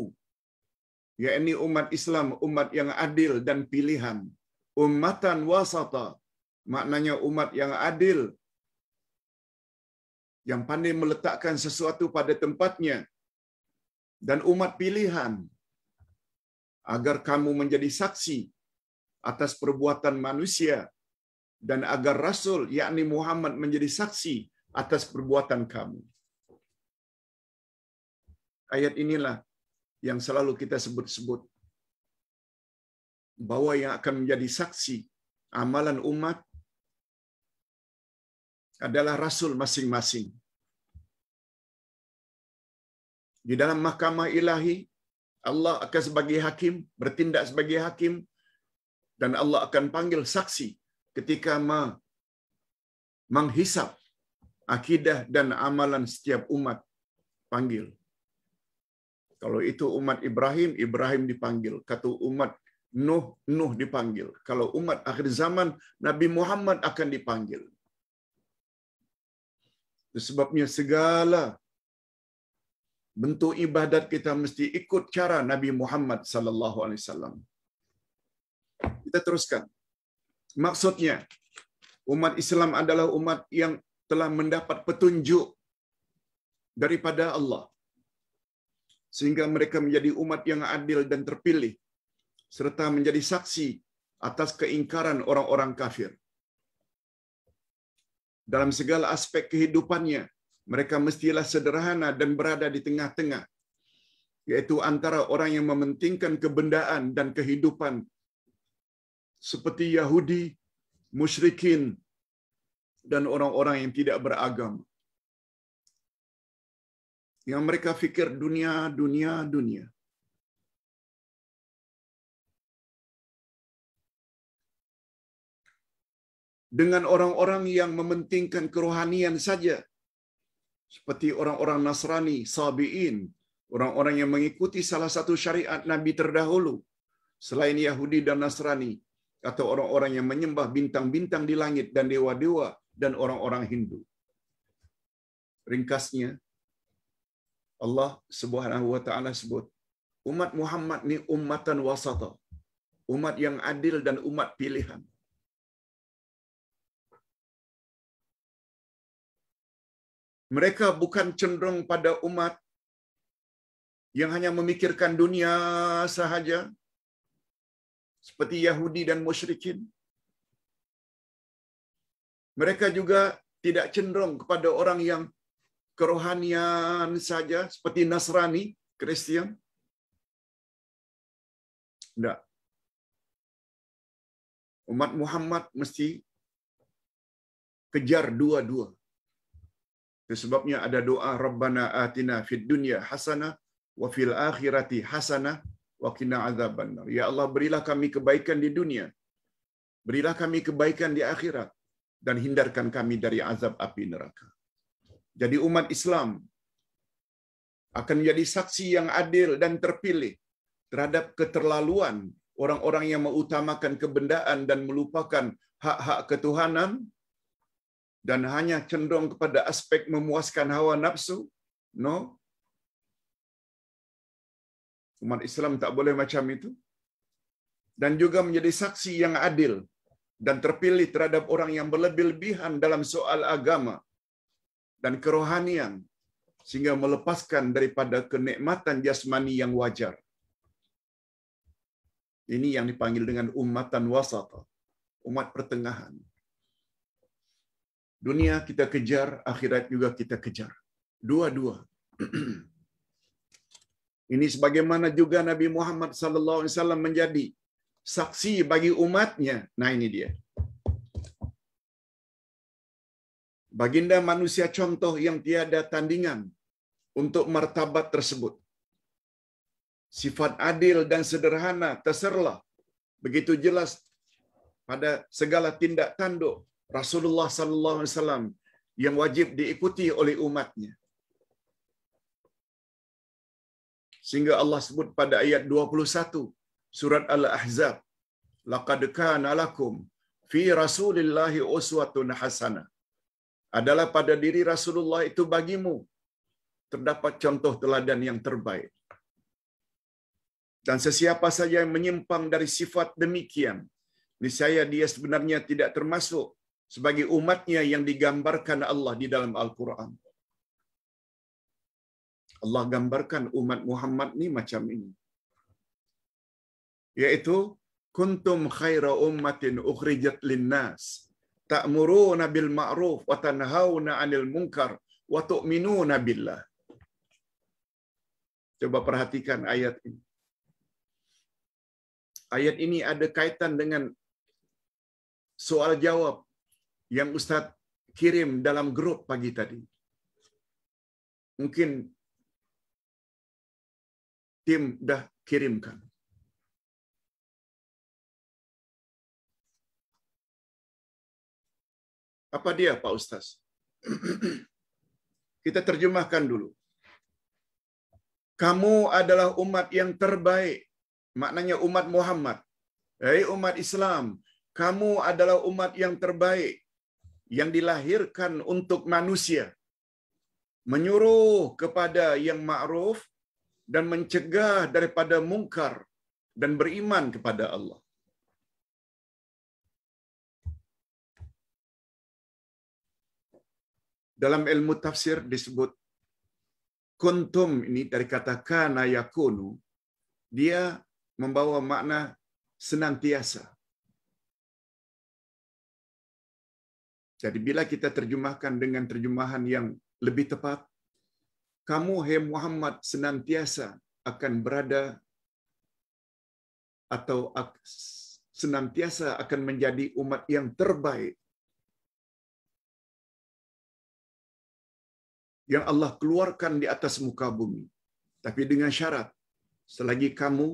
yakni umat Islam, umat yang adil dan pilihan. Ummatan wasata, maknanya umat yang adil, yang pandai meletakkan sesuatu pada tempatnya, dan umat pilihan, agar kamu menjadi saksi atas perbuatan manusia, dan agar Rasul, yakni Muhammad, menjadi saksi atas perbuatan kamu. Ayat inilah yang selalu kita sebut-sebut, bahwa yang akan menjadi saksi amalan umat adalah Rasul masing-masing. Di dalam mahkamah ilahi, Allah akan sebagai hakim, bertindak sebagai hakim, dan Allah akan panggil saksi ketika menghisap akidah dan amalan setiap umat, panggil. Kalau itu umat Ibrahim, Ibrahim dipanggil. Kata umat Nuh, Nuh dipanggil. Kalau umat akhir zaman, Nabi Muhammad akan dipanggil. Sebabnya segala bentuk ibadat kita mesti ikut cara Nabi Muhammad sallallahu alaihi wasallam. Kita teruskan. Maksudnya, umat Islam adalah umat yang telah mendapat petunjuk daripada Allah, sehingga mereka menjadi umat yang adil dan terpilih, serta menjadi saksi atas keingkaran orang-orang kafir. Dalam segala aspek kehidupannya, mereka mestilah sederhana dan berada di tengah-tengah, yaitu antara orang yang mementingkan kebendaan dan kehidupan, seperti Yahudi, musyrikin, dan orang-orang yang tidak beragama, yang mereka fikir dunia, dunia, dunia. Dengan orang-orang yang mementingkan kerohanian saja, seperti orang-orang Nasrani, Sabi'in, orang-orang yang mengikuti salah satu syariat Nabi terdahulu, selain Yahudi dan Nasrani, atau orang-orang yang menyembah bintang-bintang di langit dan dewa-dewa, dan orang-orang Hindu. Ringkasnya, Allah Subhanahu wa taala sebut, umat Muhammad ni ummatan wasata, umat yang adil dan umat pilihan. Mereka bukan cenderung pada umat yang hanya memikirkan dunia sahaja, seperti Yahudi dan musyrikin. Mereka juga tidak cenderung kepada orang yang kerohanian saja, seperti Nasrani, Kristian. Tidak. Umat Muhammad mesti kejar dua-dua. Itu sebabnya ada doa, Rabbana atina fid dunya hasanah wa fil akhirati hasanah wa qina adzabannar. Ya Allah, berilah kami kebaikan di dunia, berilah kami kebaikan di akhirat, dan hindarkan kami dari azab api neraka. Jadi umat Islam akan menjadi saksi yang adil dan terpilih terhadap keterlaluan orang-orang yang mengutamakan kebendaan dan melupakan hak-hak ketuhanan, dan hanya cenderung kepada aspek memuaskan hawa nafsu. No. Umat Islam tak boleh macam itu. Dan juga menjadi saksi yang adil dan terpilih terhadap orang yang berlebih-lebihan dalam soal agama dan kerohanian, sehingga melepaskan daripada kenikmatan jasmani yang wajar. Ini yang dipanggil dengan ummatan wasata, umat pertengahan. Dunia kita kejar, akhirat juga kita kejar. Dua-dua. Ini sebagaimana juga Nabi Muhammad sallallahu alaihi wasallam menjadi saksi bagi umatnya. Nah, ini dia. Baginda manusia contoh yang tiada tandingan untuk martabat tersebut. sifat adil dan sederhana terserlah begitu jelas pada segala tindak tanduk Rasulullah sallallahu alaihi wasallam yang wajib diikuti oleh umatnya. Sehingga Allah sebut pada ayat 21 surat Al-Ahzab, laqad kana lakum fi Rasulillahi uswatun hasanah. Adalah pada diri Rasulullah itu bagimu terdapat contoh teladan yang terbaik. Dan sesiapa saja yang menyimpang dari sifat demikian, niscaya dia sebenarnya tidak termasuk sebagai umatnya yang digambarkan Allah di dalam Al-Quran. Allah gambarkan umat Muhammad ni macam ini. Yaitu, kuntum khaira ummatin ukhrijat linnas, ta'muruna bil ma'ruf wa tanhauna 'anil munkar wa tu'minuna billah. Coba perhatikan ayat ini. Ayat ini ada kaitan dengan soal jawab yang Ustaz kirim dalam grup pagi tadi. Mungkin tim dah kirimkan. Apa dia Pak Ustaz? Kita terjemahkan dulu. Kamu adalah umat yang terbaik. Maknanya umat Muhammad. Umat Islam. Kamu adalah umat yang terbaik. Yang dilahirkan untuk manusia. Menyuruh kepada yang ma'ruf dan mencegah daripada mungkar dan beriman kepada Allah. Dalam ilmu tafsir disebut kuntum ini dari kata kana yakunu, dia membawa makna senantiasa. Jadi bila kita terjemahkan dengan terjemahan yang lebih tepat, kamu hai Muhammad senantiasa akan berada atau senantiasa akan menjadi umat yang terbaik yang Allah keluarkan di atas muka bumi. Tapi dengan syarat, selagi kamu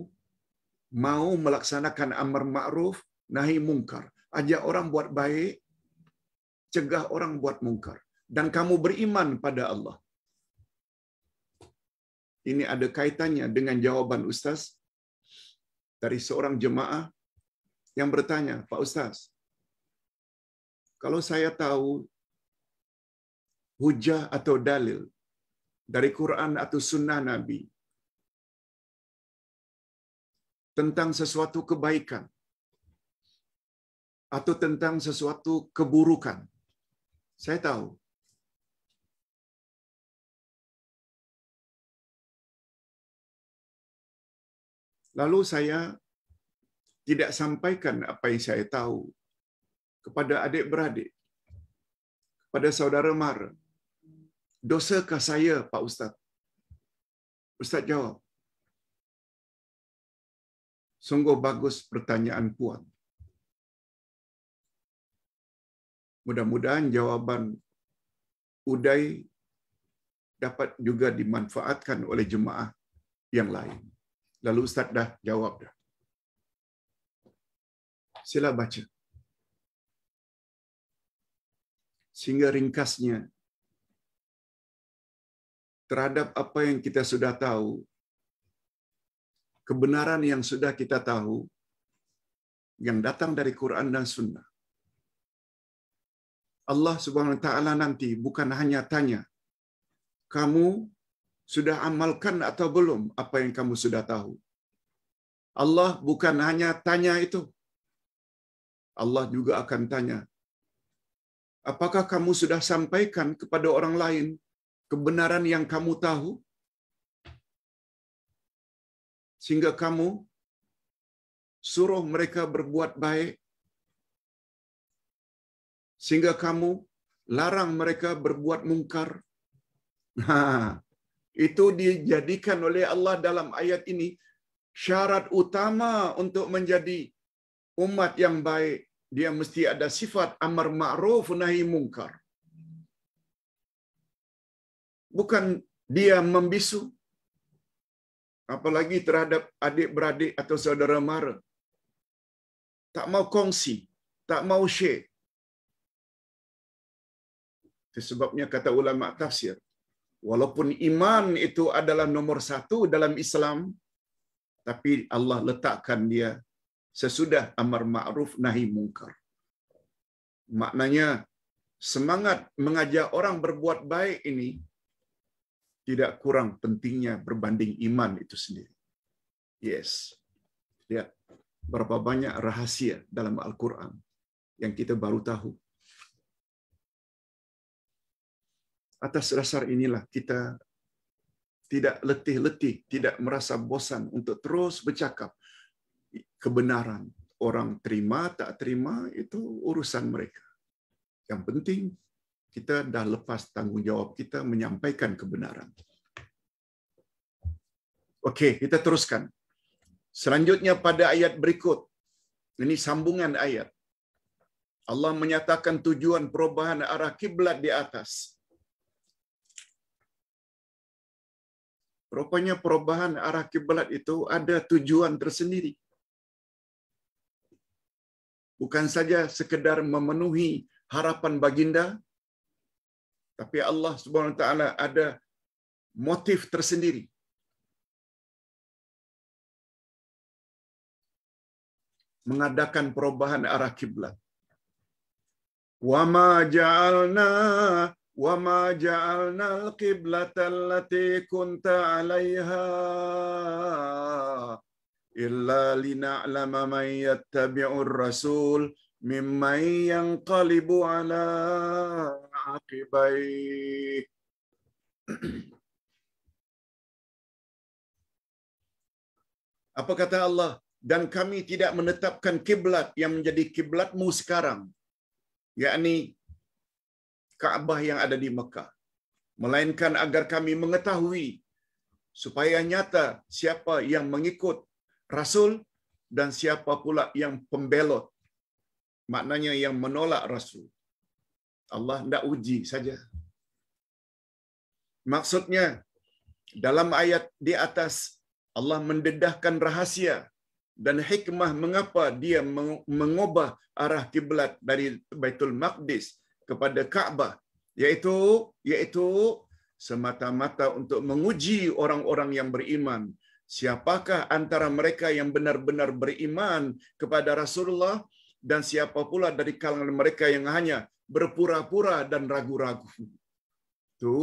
mau melaksanakan amar ma'ruf, nahi mungkar. Ajak orang buat baik, cegah orang buat mungkar. Dan kamu beriman pada Allah. Ini ada kaitannya dengan jawaban Ustaz dari seorang jemaah yang bertanya, Pak Ustaz, kalau saya tahu hujah atau dalil dari Quran atau sunnah Nabi tentang sesuatu kebaikan atau tentang sesuatu keburukan, saya tahu. Lalu saya tidak sampaikan apa yang saya tahu kepada adik-beradik, kepada saudara mara. Dosakah saya, Pak Ustaz? Ustaz jawab, sungguh bagus pertanyaan puan. Mudah-mudahan jawaban Uday dapat juga dimanfaatkan oleh jemaah yang lain. Lalu Ustaz dah jawab dah. Sila baca. Sehingga ringkasnya, terhadap apa yang kita sudah tahu, kebenaran yang sudah kita tahu, yang datang dari Quran dan Sunnah, Allah Subhanahu Wa Taala nanti bukan hanya tanya, kamu sudah amalkan atau belum apa yang kamu sudah tahu. Allah bukan hanya tanya itu. Allah juga akan tanya, apakah kamu sudah sampaikan kepada orang lain kebenaran yang kamu tahu? Sehingga kamu suruh mereka berbuat baik, sehingga kamu larang mereka berbuat mungkar. Itu dijadikan oleh Allah dalam ayat ini syarat utama untuk menjadi umat yang baik. Dia mesti ada sifat amar ma'ruf nahi mungkar. Bukan dia membisu apalagi terhadap adik-beradik atau saudara mara. Tak mau kongsi, tak mau share. Itu sebabnya kata ulama tafsir, walaupun iman itu adalah nomor satu dalam Islam, tapi Allah letakkan dia sesudah amar ma'ruf nahi mungkar. Maknanya semangat mengajak orang berbuat baik ini tidak kurang pentingnya berbanding iman itu sendiri. Yes. Lihat berapa banyak rahasia dalam Al-Quran yang kita baru tahu. Atas dasar inilah kita tidak letih-letih, tidak merasa bosan untuk terus bercakap kebenaran. Orang terima, tak terima, itu urusan mereka. Yang penting, kita dah lepas tanggungjawab kita menyampaikan kebenaran. Okey, kita teruskan. Selanjutnya pada ayat berikut, ini sambungan ayat. Allah menyatakan tujuan perubahan arah kiblat di atas. Rupanya perubahan arah kiblat itu ada tujuan tersendiri. Bukan saja sekedar memenuhi harapan baginda, tapi Allah Subhanahu Wa Taala ada motif tersendiri. Mengadakan perubahan arah kiblat. Wa ma ja'alna al-qiblata allati kunta 'alaiha illa lina'lama man yattabi'ur rasul mimman yanqalibu 'ala 'aqibai. Apa kata Allah? Dan kami tidak menetapkan kiblat yang menjadi kiblatmu sekarang, yakni Kaabah yang ada di Mekah, melainkan agar kami mengetahui supaya nyata siapa yang mengikut Rasul dan siapa pula yang pembelot, maknanya yang menolak Rasul. Allah hendak uji saja. Maksudnya dalam ayat di atas Allah mendedahkan rahasia dan hikmah mengapa dia mengubah arah kiblat dari Baitul Maqdis kepada Kaabah, yaitu semata-mata untuk menguji orang-orang yang beriman. Siapakah antara mereka yang benar-benar beriman kepada Rasulullah dan siapa pula dari kalangan mereka yang hanya berpura-pura dan ragu-ragu. Itu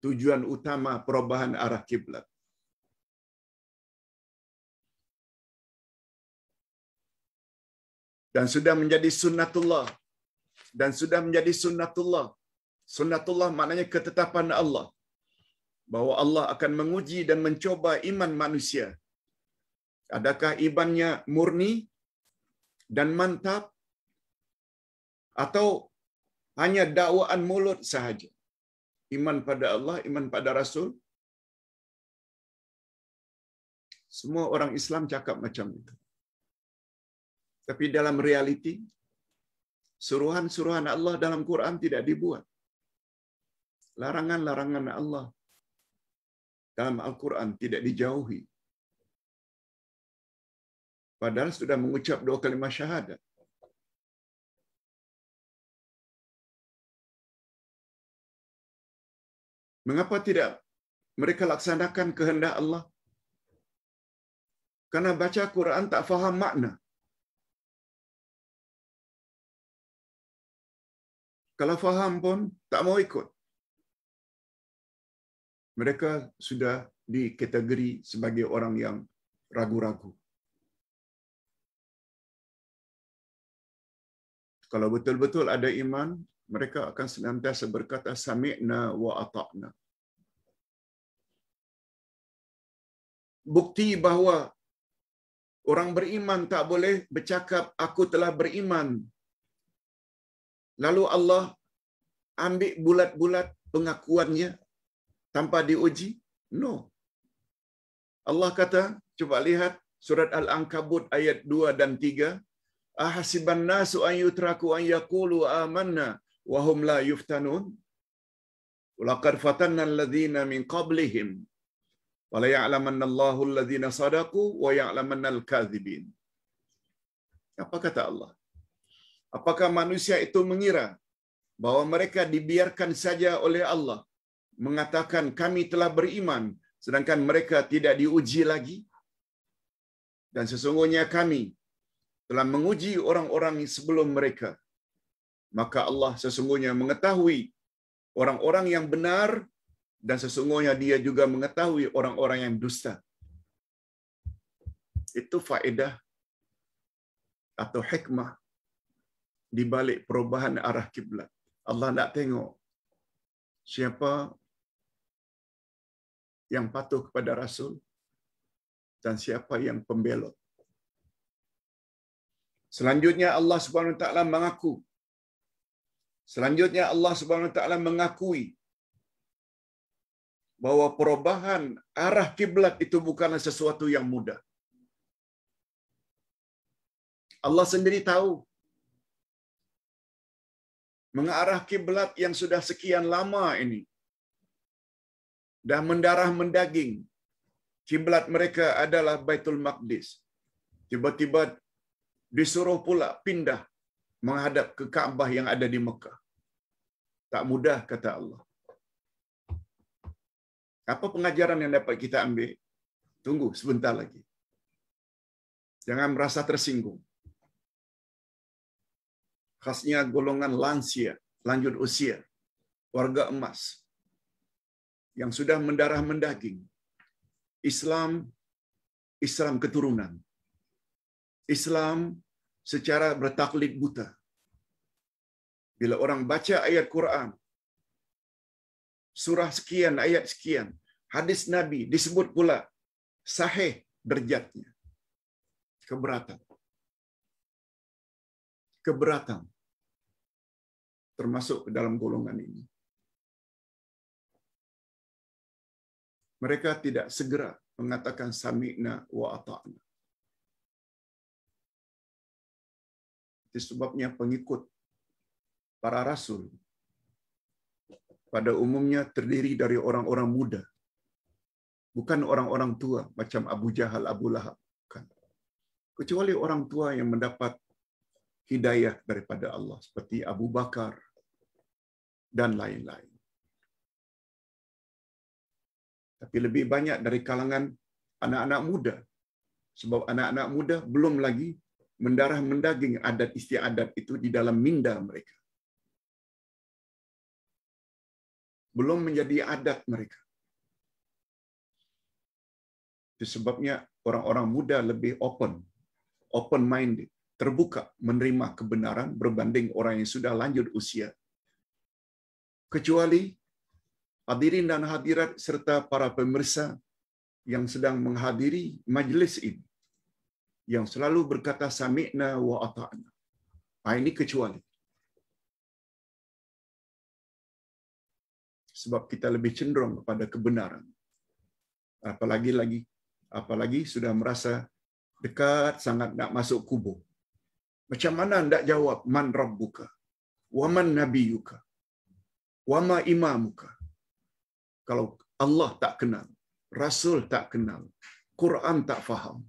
tujuan utama perubahan arah kiblat. Dan sudah menjadi sunnatullah. Sunnatullah maknanya ketetapan Allah, bahwa Allah akan menguji dan mencoba iman manusia. Adakah imannya murni dan mantap, atau hanya dakwaan mulut sahaja? Iman pada Allah, iman pada Rasul. Semua orang Islam cakap macam itu. Tapi dalam realiti, suruhan-suruhan Allah dalam Quran tidak dibuat. Larangan-larangan Allah dalam Al-Quran tidak dijauhi. Padahal sudah mengucap 2 kalimat syahadat. Mengapa tidak mereka laksanakan kehendak Allah? Karena baca Quran tak faham makna. Kalau faham pun tak mau ikut. Mereka sudah dikategori sebagai orang yang ragu-ragu. Kalau betul-betul ada iman, mereka akan senantiasa berkata sami'na wa ata'na. Bukti bahawa orang beriman tak boleh bercakap aku telah beriman, lalu Allah ambil bulat-bulat pengakuannya tanpa diuji. No. Allah kata, coba lihat surat Al-Ankabut ayat 2 dan 3. Ahasiban nasu an yutraku an yaqulu amanna wa hum la yuftanun. Laqad fatanna alladhina min qablihim Wala ya'lamanna Allahu alladhina sadaqu wa ya'lamanna al-kadzibin. Apa kata Allah? Apakah manusia itu mengira bahwa mereka dibiarkan saja oleh Allah mengatakan kami telah beriman sedangkan mereka tidak diuji lagi? Dan sesungguhnya kami telah menguji orang-orang sebelum mereka. Maka Allah sesungguhnya mengetahui orang-orang yang benar dan sesungguhnya Dia juga mengetahui orang-orang yang dusta. Itu faedah atau hikmah di balik perubahan arah kiblat. Allah nak tengok siapa yang patuh kepada Rasul dan siapa yang pembelot. Selanjutnya Allah Subhanahu Wa Taala mengaku. Selanjutnya Allah Subhanahu Wa Taala mengakui bahwa perubahan arah kiblat itu bukanlah sesuatu yang mudah. Allah sendiri tahu mengarah kiblat yang sudah sekian lama ini dah mendarah mendaging. Kiblat mereka adalah Baitul Maqdis. Tiba-tiba disuruh pula pindah menghadap ke Kaabah yang ada di Mekah. Tak mudah, kata Allah. Apa pengajaran yang dapat kita ambil? Tunggu sebentar lagi. Jangan merasa tersinggung. Khasnya golongan lansia, lanjut usia, warga emas yang sudah mendarah mendaging. Islam keturunan. Islam secara bertaklid buta. Bila orang baca ayat Quran, surah sekian, ayat sekian, hadis Nabi disebut pula sahih derajatnya. Keberatan. Keberatan. Termasuk ke dalam golongan ini. Mereka tidak segera mengatakan sami'na wa ata'na. Itu sebabnya pengikut para rasul pada umumnya terdiri dari orang-orang muda. Bukan orang-orang tua macam Abu Jahal, Abu Lahab. Bukan. Kecuali orang tua yang mendapat hidayah daripada Allah seperti Abu Bakar dan lain-lain. Tapi lebih banyak dari kalangan anak-anak muda. Sebab anak-anak muda belum lagi mendarah mendaging adat istiadat itu di dalam minda mereka. Belum menjadi adat mereka. Itu sebabnya orang-orang muda lebih open-minded, terbuka menerima kebenaran berbanding orang yang sudah lanjut usia. Kecuali hadirin dan hadirat serta para pemirsa yang sedang menghadiri majlis ini, yang selalu berkata sami'na wa ata'na. Ini kecuali. Sebab kita lebih cenderung kepada kebenaran. Apalagi sudah merasa dekat sangat nak masuk kubur. Macam mana hendak jawab man rabbuka wa man nabiyuka wa ma imamuka? Kalau Allah tak kenal, Rasul tak kenal, Quran tak faham.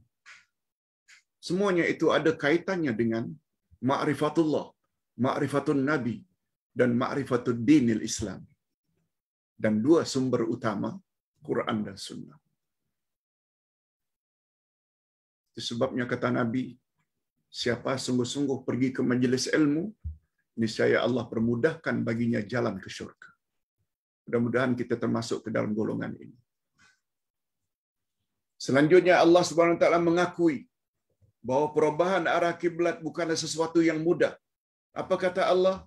Semuanya itu ada kaitannya dengan ma'rifatullah, ma'rifatun Nabi dan ma'rifatud dinil Islam. Dan dua sumber utama, Quran dan Sunnah. Itu sebabnya kata Nabi, siapa sungguh-sungguh pergi ke majlis ilmu, niscaya Allah permudahkan baginya jalan ke syurga. Mudah-mudahan kita termasuk ke dalam golongan ini. Selanjutnya Allah Subhanahu Wa Taala mengakui bahwa perubahan arah kiblat bukanlah sesuatu yang mudah. Apa kata Allah?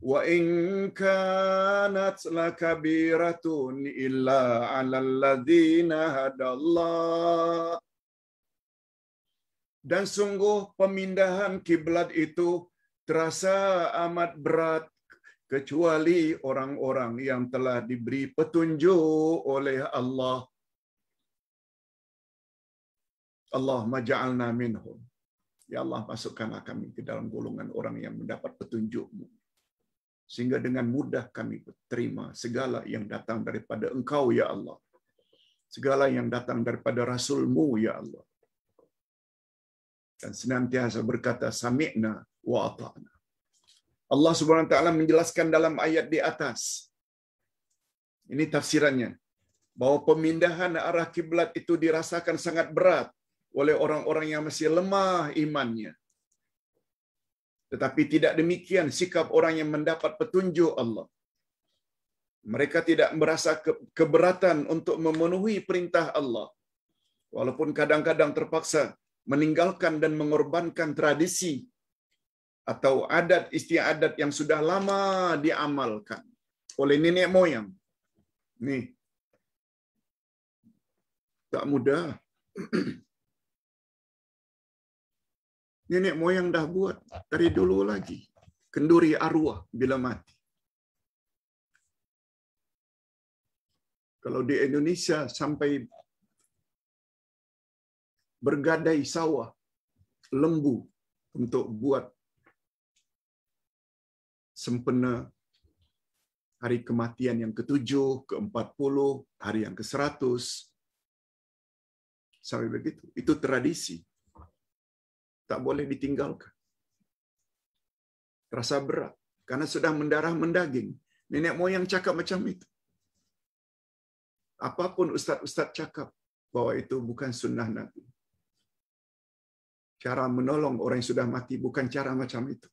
Wa in kanat lakabiratun illa 'alal ladzina hadallah. Dan sungguh pemindahan kiblat itu terasa amat berat kecuali orang-orang yang telah diberi petunjuk oleh Allah. Allahumma ja'alna minhum. Ya Allah, masukkanlah kami ke dalam golongan orang yang mendapat petunjuk-Mu. Sehingga dengan mudah kami terima segala yang datang daripada Engkau, ya Allah. segala yang datang daripada Rasul-Mu, ya Allah. Dan senantiasa berkata, sami'na wa ata'na. Allah Subhanahu wa taala menjelaskan dalam ayat di atas. Ini tafsirannya. Bahwa pemindahan arah kiblat itu dirasakan sangat berat oleh orang-orang yang masih lemah imannya. Tetapi tidak demikian sikap orang yang mendapat petunjuk Allah. Mereka tidak merasa keberatan untuk memenuhi perintah Allah. Walaupun kadang-kadang terpaksa meninggalkan dan mengorbankan tradisi atau adat istiadat yang sudah lama diamalkan oleh nenek moyang. Nih, tak mudah. Nenek moyang dah buat dari dulu lagi. Kenduri arwah bila mati. Kalau di Indonesia sampai bergadai sawah, lembu untuk buat sempena hari kematian yang ke-7, ke-40, hari yang ke-100. Sampai begitu. Itu tradisi. Tak boleh ditinggalkan. Terasa berat. Karena sudah mendarah mendaging. Nenek moyang cakap macam itu. Apapun ustaz-ustaz cakap bahwa itu bukan sunnah Nabi. Cara menolong orang yang sudah mati bukan cara macam itu.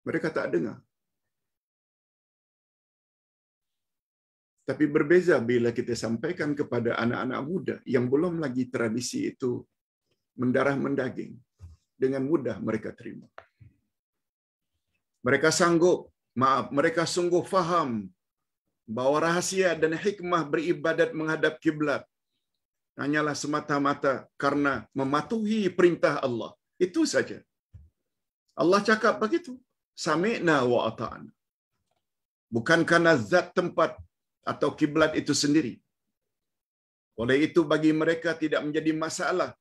Mereka tak dengar. Tapi berbeza bila kita sampaikan kepada anak-anak muda yang belum lagi tradisi itu mendarah mendaging. Dengan mudah mereka terima. Mereka sanggup, mereka sungguh faham bahawa rahasia dan hikmah beribadat menghadap kiblat hanyalah semata-mata karena mematuhi perintah Allah. Itu saja. Allah cakap begitu. Sami'na wa ata'na. Bukan karena zat tempat atau kiblat itu sendiri. Oleh itu bagi mereka tidak menjadi masalah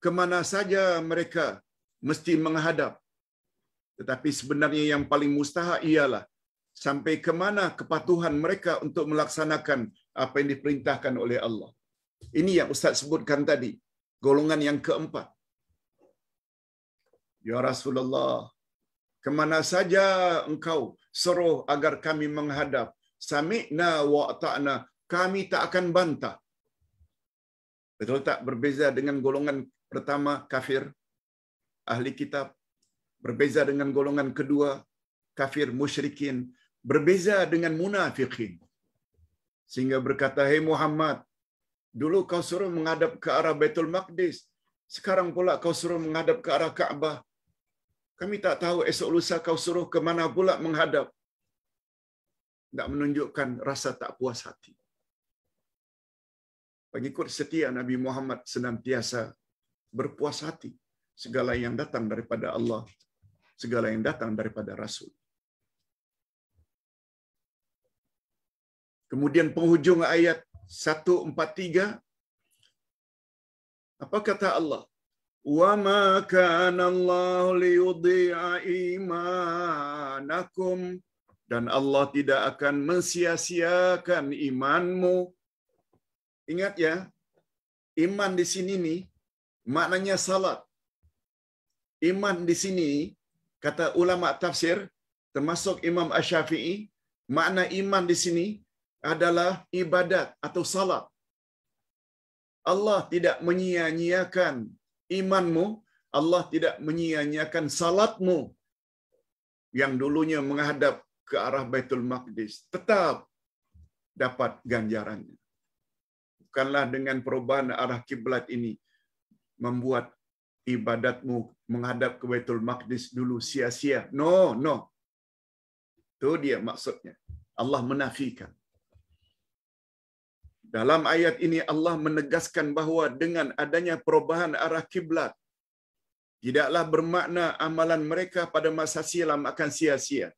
ke mana saja mereka mesti menghadap. Tetapi sebenarnya yang paling mustahak ialah sampai ke mana kepatuhan mereka untuk melaksanakan apa yang diperintahkan oleh Allah. Ini yang Ustaz sebutkan tadi, golongan yang keempat. Ya Rasulullah, kemana saja engkau suruh agar kami menghadap, sami'na wa ata'na, kami tak akan bantah. Betul tak? Berbeza dengan golongan pertama, kafir, ahli kitab. Berbeza dengan golongan kedua, kafir, musyrikin. Berbeza dengan munafikin. Sehingga berkata, hey Muhammad, dulu kau suruh menghadap ke arah Baitul Maqdis. Sekarang pula kau suruh menghadap ke arah Kaabah. Kami tak tahu esok lusa kau suruh ke mana pula menghadap. Tak menunjukkan rasa tak puas hati. Pengikut setia Nabi Muhammad senantiasa berpuas hati segala yang datang daripada Allah, segala yang datang daripada Rasul. Kemudian penghujung ayat 143, apa kata Allah? Wa ma kana Allah liyudhi'a imanakum, dan Allah tidak akan mensia-siakan imanmu. Ingat ya, iman di sini ni maknanya salat. Iman di sini kata ulama tafsir termasuk Imam Asy-Syafi'i, makna iman di sini adalah ibadat atau salat. Allah tidak menyia-nyiakan imanmu, Allah tidak menyia-nyiakan salatmu yang dulunya menghadap ke arah Baitul Maqdis. Tetap dapat ganjarannya. Bukanlah dengan perubahan arah kiblat ini membuat ibadatmu menghadap ke Baitul Maqdis dulu sia-sia. No. Itu dia maksudnya. Allah menafikan. Dalam ayat ini Allah menegaskan bahawa dengan adanya perubahan arah kiblat, tidaklah bermakna amalan mereka pada masa silam akan sia-sia.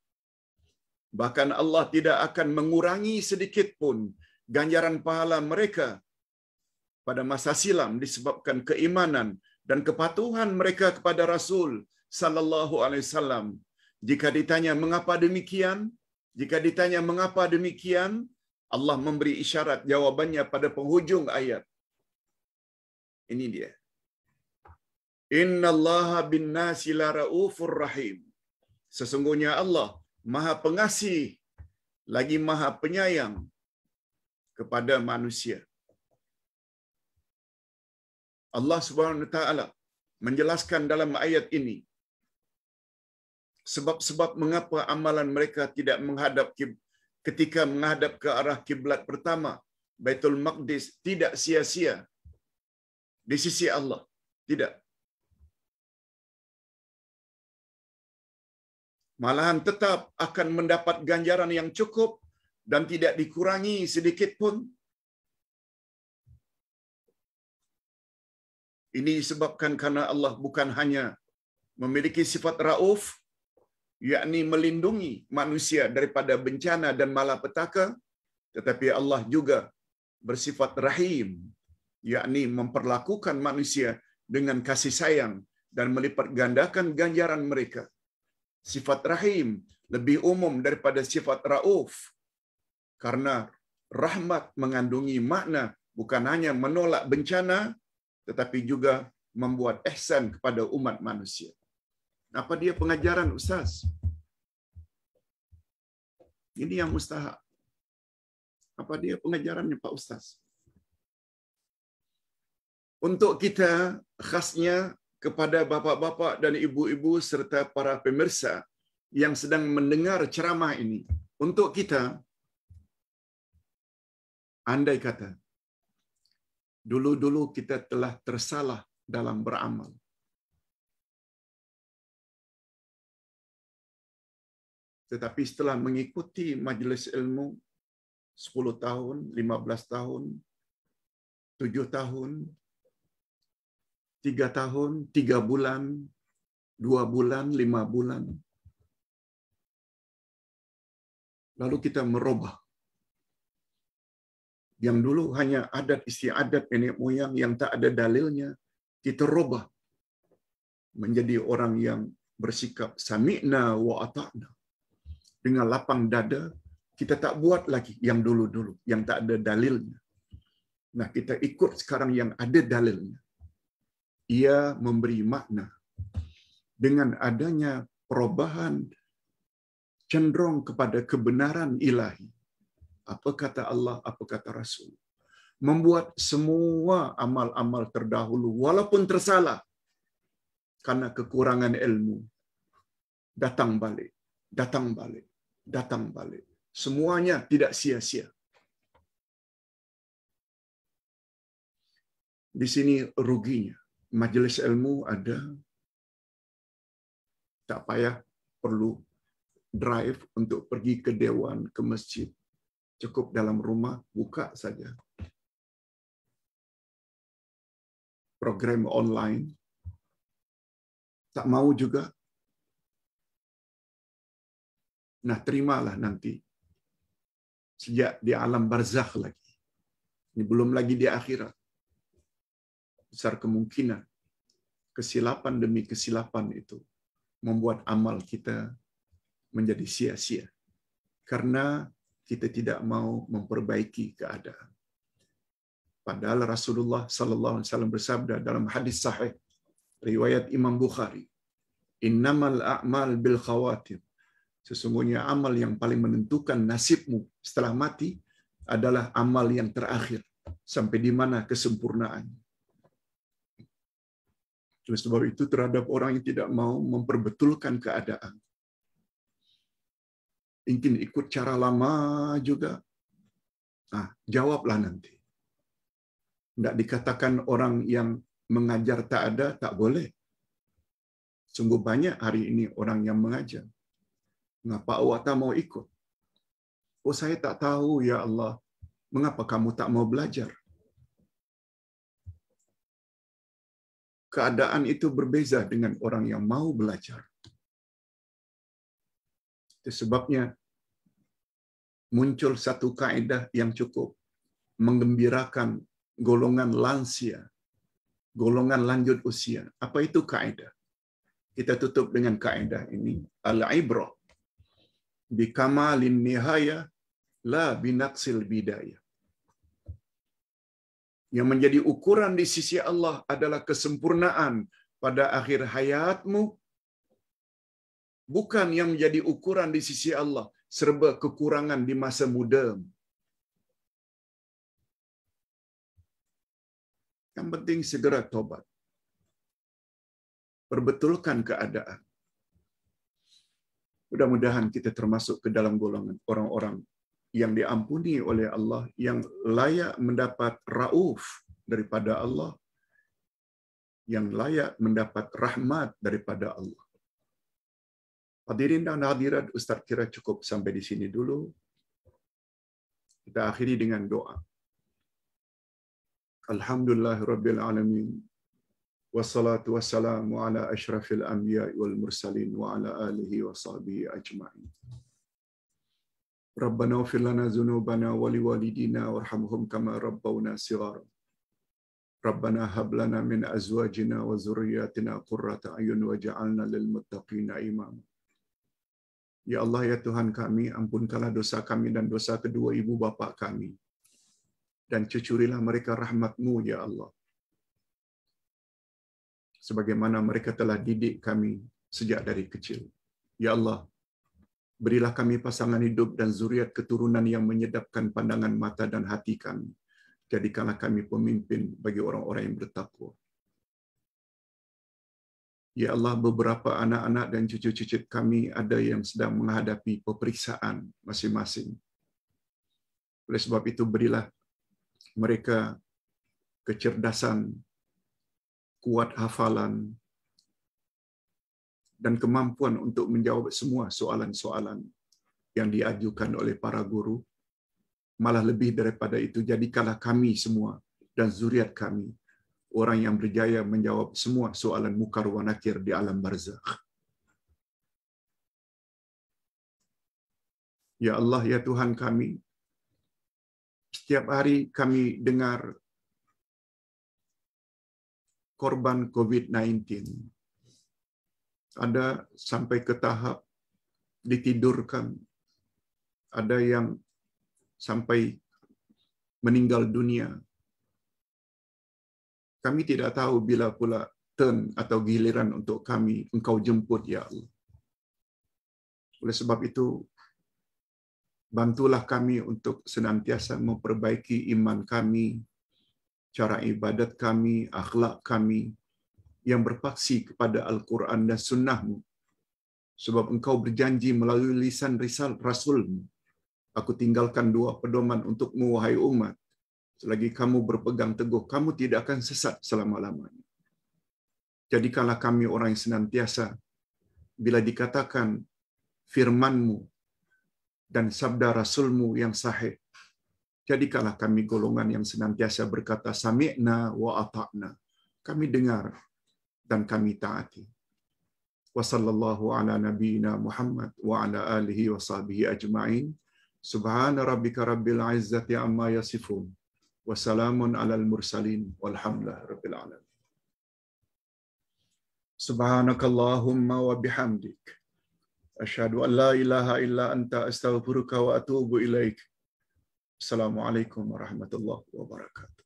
Bahkan Allah tidak akan mengurangi sedikit pun ganjaran pahala mereka pada masa silam disebabkan keimanan dan kepatuhan mereka kepada Rasul sallallahu alaihi wasallam. Jika ditanya mengapa demikian, Allah memberi isyarat jawabannya pada penghujung ayat. Ini dia. Innallaha bin-nasi la raufur rahim. Sesungguhnya Allah Maha Pengasih lagi Maha Penyayang kepada manusia. Allah Subhanahu wa taala menjelaskan dalam ayat ini sebab-sebab mengapa amalan mereka tidak menghadap ketika menghadap ke arah kiblat pertama, Baitul Maqdis, tidak sia-sia di sisi Allah. Tidak. Malahan tetap akan mendapat ganjaran yang cukup dan tidak dikurangi sedikit pun. Ini disebabkan karena Allah bukan hanya memiliki sifat rauf, yakni melindungi manusia daripada bencana dan malapetaka, tetapi Allah juga bersifat rahim, yakni memperlakukan manusia dengan kasih sayang dan melipat gandakan ganjaran mereka. Sifat rahim lebih umum daripada sifat rauf, karena rahmat mengandungi makna bukan hanya menolak bencana, tetapi juga membuat ihsan kepada umat manusia. Apa dia pengajaran Ustaz? Ini yang mustahak. Apa dia pengajarannya Pak Ustaz? Untuk kita, khasnya kepada bapa-bapa dan ibu-ibu serta para pemirsa yang sedang mendengar ceramah ini, untuk kita, andai kata dulu-dulu kita telah tersalah dalam beramal, tetapi setelah mengikuti majlis ilmu 10 tahun, 15 tahun, 7 tahun, 3 tahun, 3 bulan, 2 bulan, 5 bulan, lalu kita merubah. Yang dulu hanya adat istiadat nenek moyang yang tak ada dalilnya, kita rubah menjadi orang yang bersikap sami'na wa ata'na. Dengan lapang dada, kita tak buat lagi yang dulu-dulu, yang tak ada dalilnya. Nah, kita ikut sekarang yang ada dalilnya. Ia memberi makna. Dengan adanya perubahan cenderung kepada kebenaran ilahi. Apa kata Allah, apa kata Rasul. Membuat semua amal-amal terdahulu, walaupun tersalah, karena kekurangan ilmu, datang balik, datang balik, datang balik. Semuanya tidak sia-sia. Di sini ruginya. Majelis ilmu ada, tak payah perlu drive untuk pergi ke dewan, ke masjid. Cukup dalam rumah, buka saja program online. Tak mau juga, nah terimalah nanti. Sejak di alam barzakh lagi. Ini belum lagi di akhirat. Besar kemungkinan kesilapan demi kesilapan itu membuat amal kita menjadi sia-sia. Karena kita tidak mau memperbaiki keadaan. Padahal Rasulullah sallallahu alaihi wasallam bersabda dalam hadis sahih riwayat Imam Bukhari, "Innamal a'mal bil khawatim." Sesungguhnya amal yang paling menentukan nasibmu setelah mati adalah amal yang terakhir, sampai di mana kesempurnaan. Oleh sebab itu terhadap orang yang tidak mau memperbetulkan keadaan, ingin ikut cara lama juga, jawablah nanti. Tidak dikatakan orang yang mengajar tak ada, tak boleh. Sungguh banyak hari ini orang yang mengajar. Mengapa awak tak mau ikut? Oh, saya tak tahu, ya Allah. Mengapa kamu tak mau belajar? Keadaan itu berbeza dengan orang yang mau belajar. Itu sebabnya muncul satu kaedah yang cukup menggembirakan golongan lansia, golongan lanjut usia. Apa itu kaedah? Kita tutup dengan kaedah ini. Al-ibrah bikamalin nihayah la binaqsil bidayah. Yang menjadi ukuran di sisi Allah adalah kesempurnaan pada akhir hayatmu, bukan yang menjadi ukuran di sisi Allah serba kekurangan di masa muda. Yang penting segera tobat. Perbetulkan keadaan. Mudah-mudahan kita termasuk ke dalam golongan orang-orang yang diampuni oleh Allah, yang layak mendapat rauf daripada Allah, yang layak mendapat rahmat daripada Allah. Hadirin dan hadirat, Ustaz kira cukup sampai di sini dulu. Kita akhiri dengan doa. Alhamdulillahirabbil alamin. Wassalatu wassalamu ala asyrafil anbiya wal mursalin wa ala alihi wa sahbihi ajma'in. Rabbana ighfir lana dzunubana wa liwalidina warhamhum kama rabbawna shighara. Rabbana hab lana min azwajina wa dzurriyyatina qurrata a'yun waj'alna lil muttaqina imama. Ya Allah, ya Tuhan kami, ampunkanlah dosa kami dan dosa kedua ibu bapa kami, dan cucurilah mereka rahmat-Mu, ya Allah. Sebagaimana mereka telah didik kami sejak dari kecil. Ya Allah, berilah kami pasangan hidup dan zuriat keturunan yang menyedapkan pandangan mata dan hati kami. Jadikanlah kami pemimpin bagi orang-orang yang bertakwa. Ya Allah, beberapa anak-anak dan cucu-cucu kami ada yang sedang menghadapi peperiksaan masing-masing. Oleh sebab itu, berilah mereka kecerdasan, kuat hafalan, dan kemampuan untuk menjawab semua soalan-soalan yang diajukan oleh para guru. Malah lebih daripada itu, jadikanlah kami semua dan zuriat kami orang yang berjaya menjawab semua soalan mukar wa nakir di alam barzakh. Ya Allah, ya Tuhan kami, setiap hari kami dengar korban COVID-19. Ada sampai ke tahap ditidurkan, ada yang sampai meninggal dunia. Kami tidak tahu bila pula turn atau giliran untuk kami Engkau jemput, ya Allah. Oleh sebab itu, bantulah kami untuk senantiasa memperbaiki iman kami, cara ibadat kami, akhlak kami, yang berpaksi kepada Al-Quran dan Sunnah-Mu. Sebab Engkau berjanji melalui lisan Rasul-Mu, aku tinggalkan 2 pedoman untukmu, wahai umat. Selagi kamu berpegang teguh, kamu tidak akan sesat selama-lamanya. Jadikanlah kami orang yang senantiasa, bila dikatakan firman-Mu dan sabda Rasul-Mu yang sahih, jadikanlah kami golongan yang senantiasa berkata, sami'na wa ata'na. Kami dengar dan kami taati. Wa sallallahu ala nabiyyina Muhammad wa ala alihi wa sahbihi ajma'in. Subhana rabbika rabbil izzati amma yasifun. Wa salamun alal mursalin. Walhamdulillahi rabbil alamin. Subhanakallahumma wa bihamdik. Asyhadu an la ilaha illa anta astaghfiruka wa atubu ilaik. Assalamualaikum warahmatullahi wabarakatuh.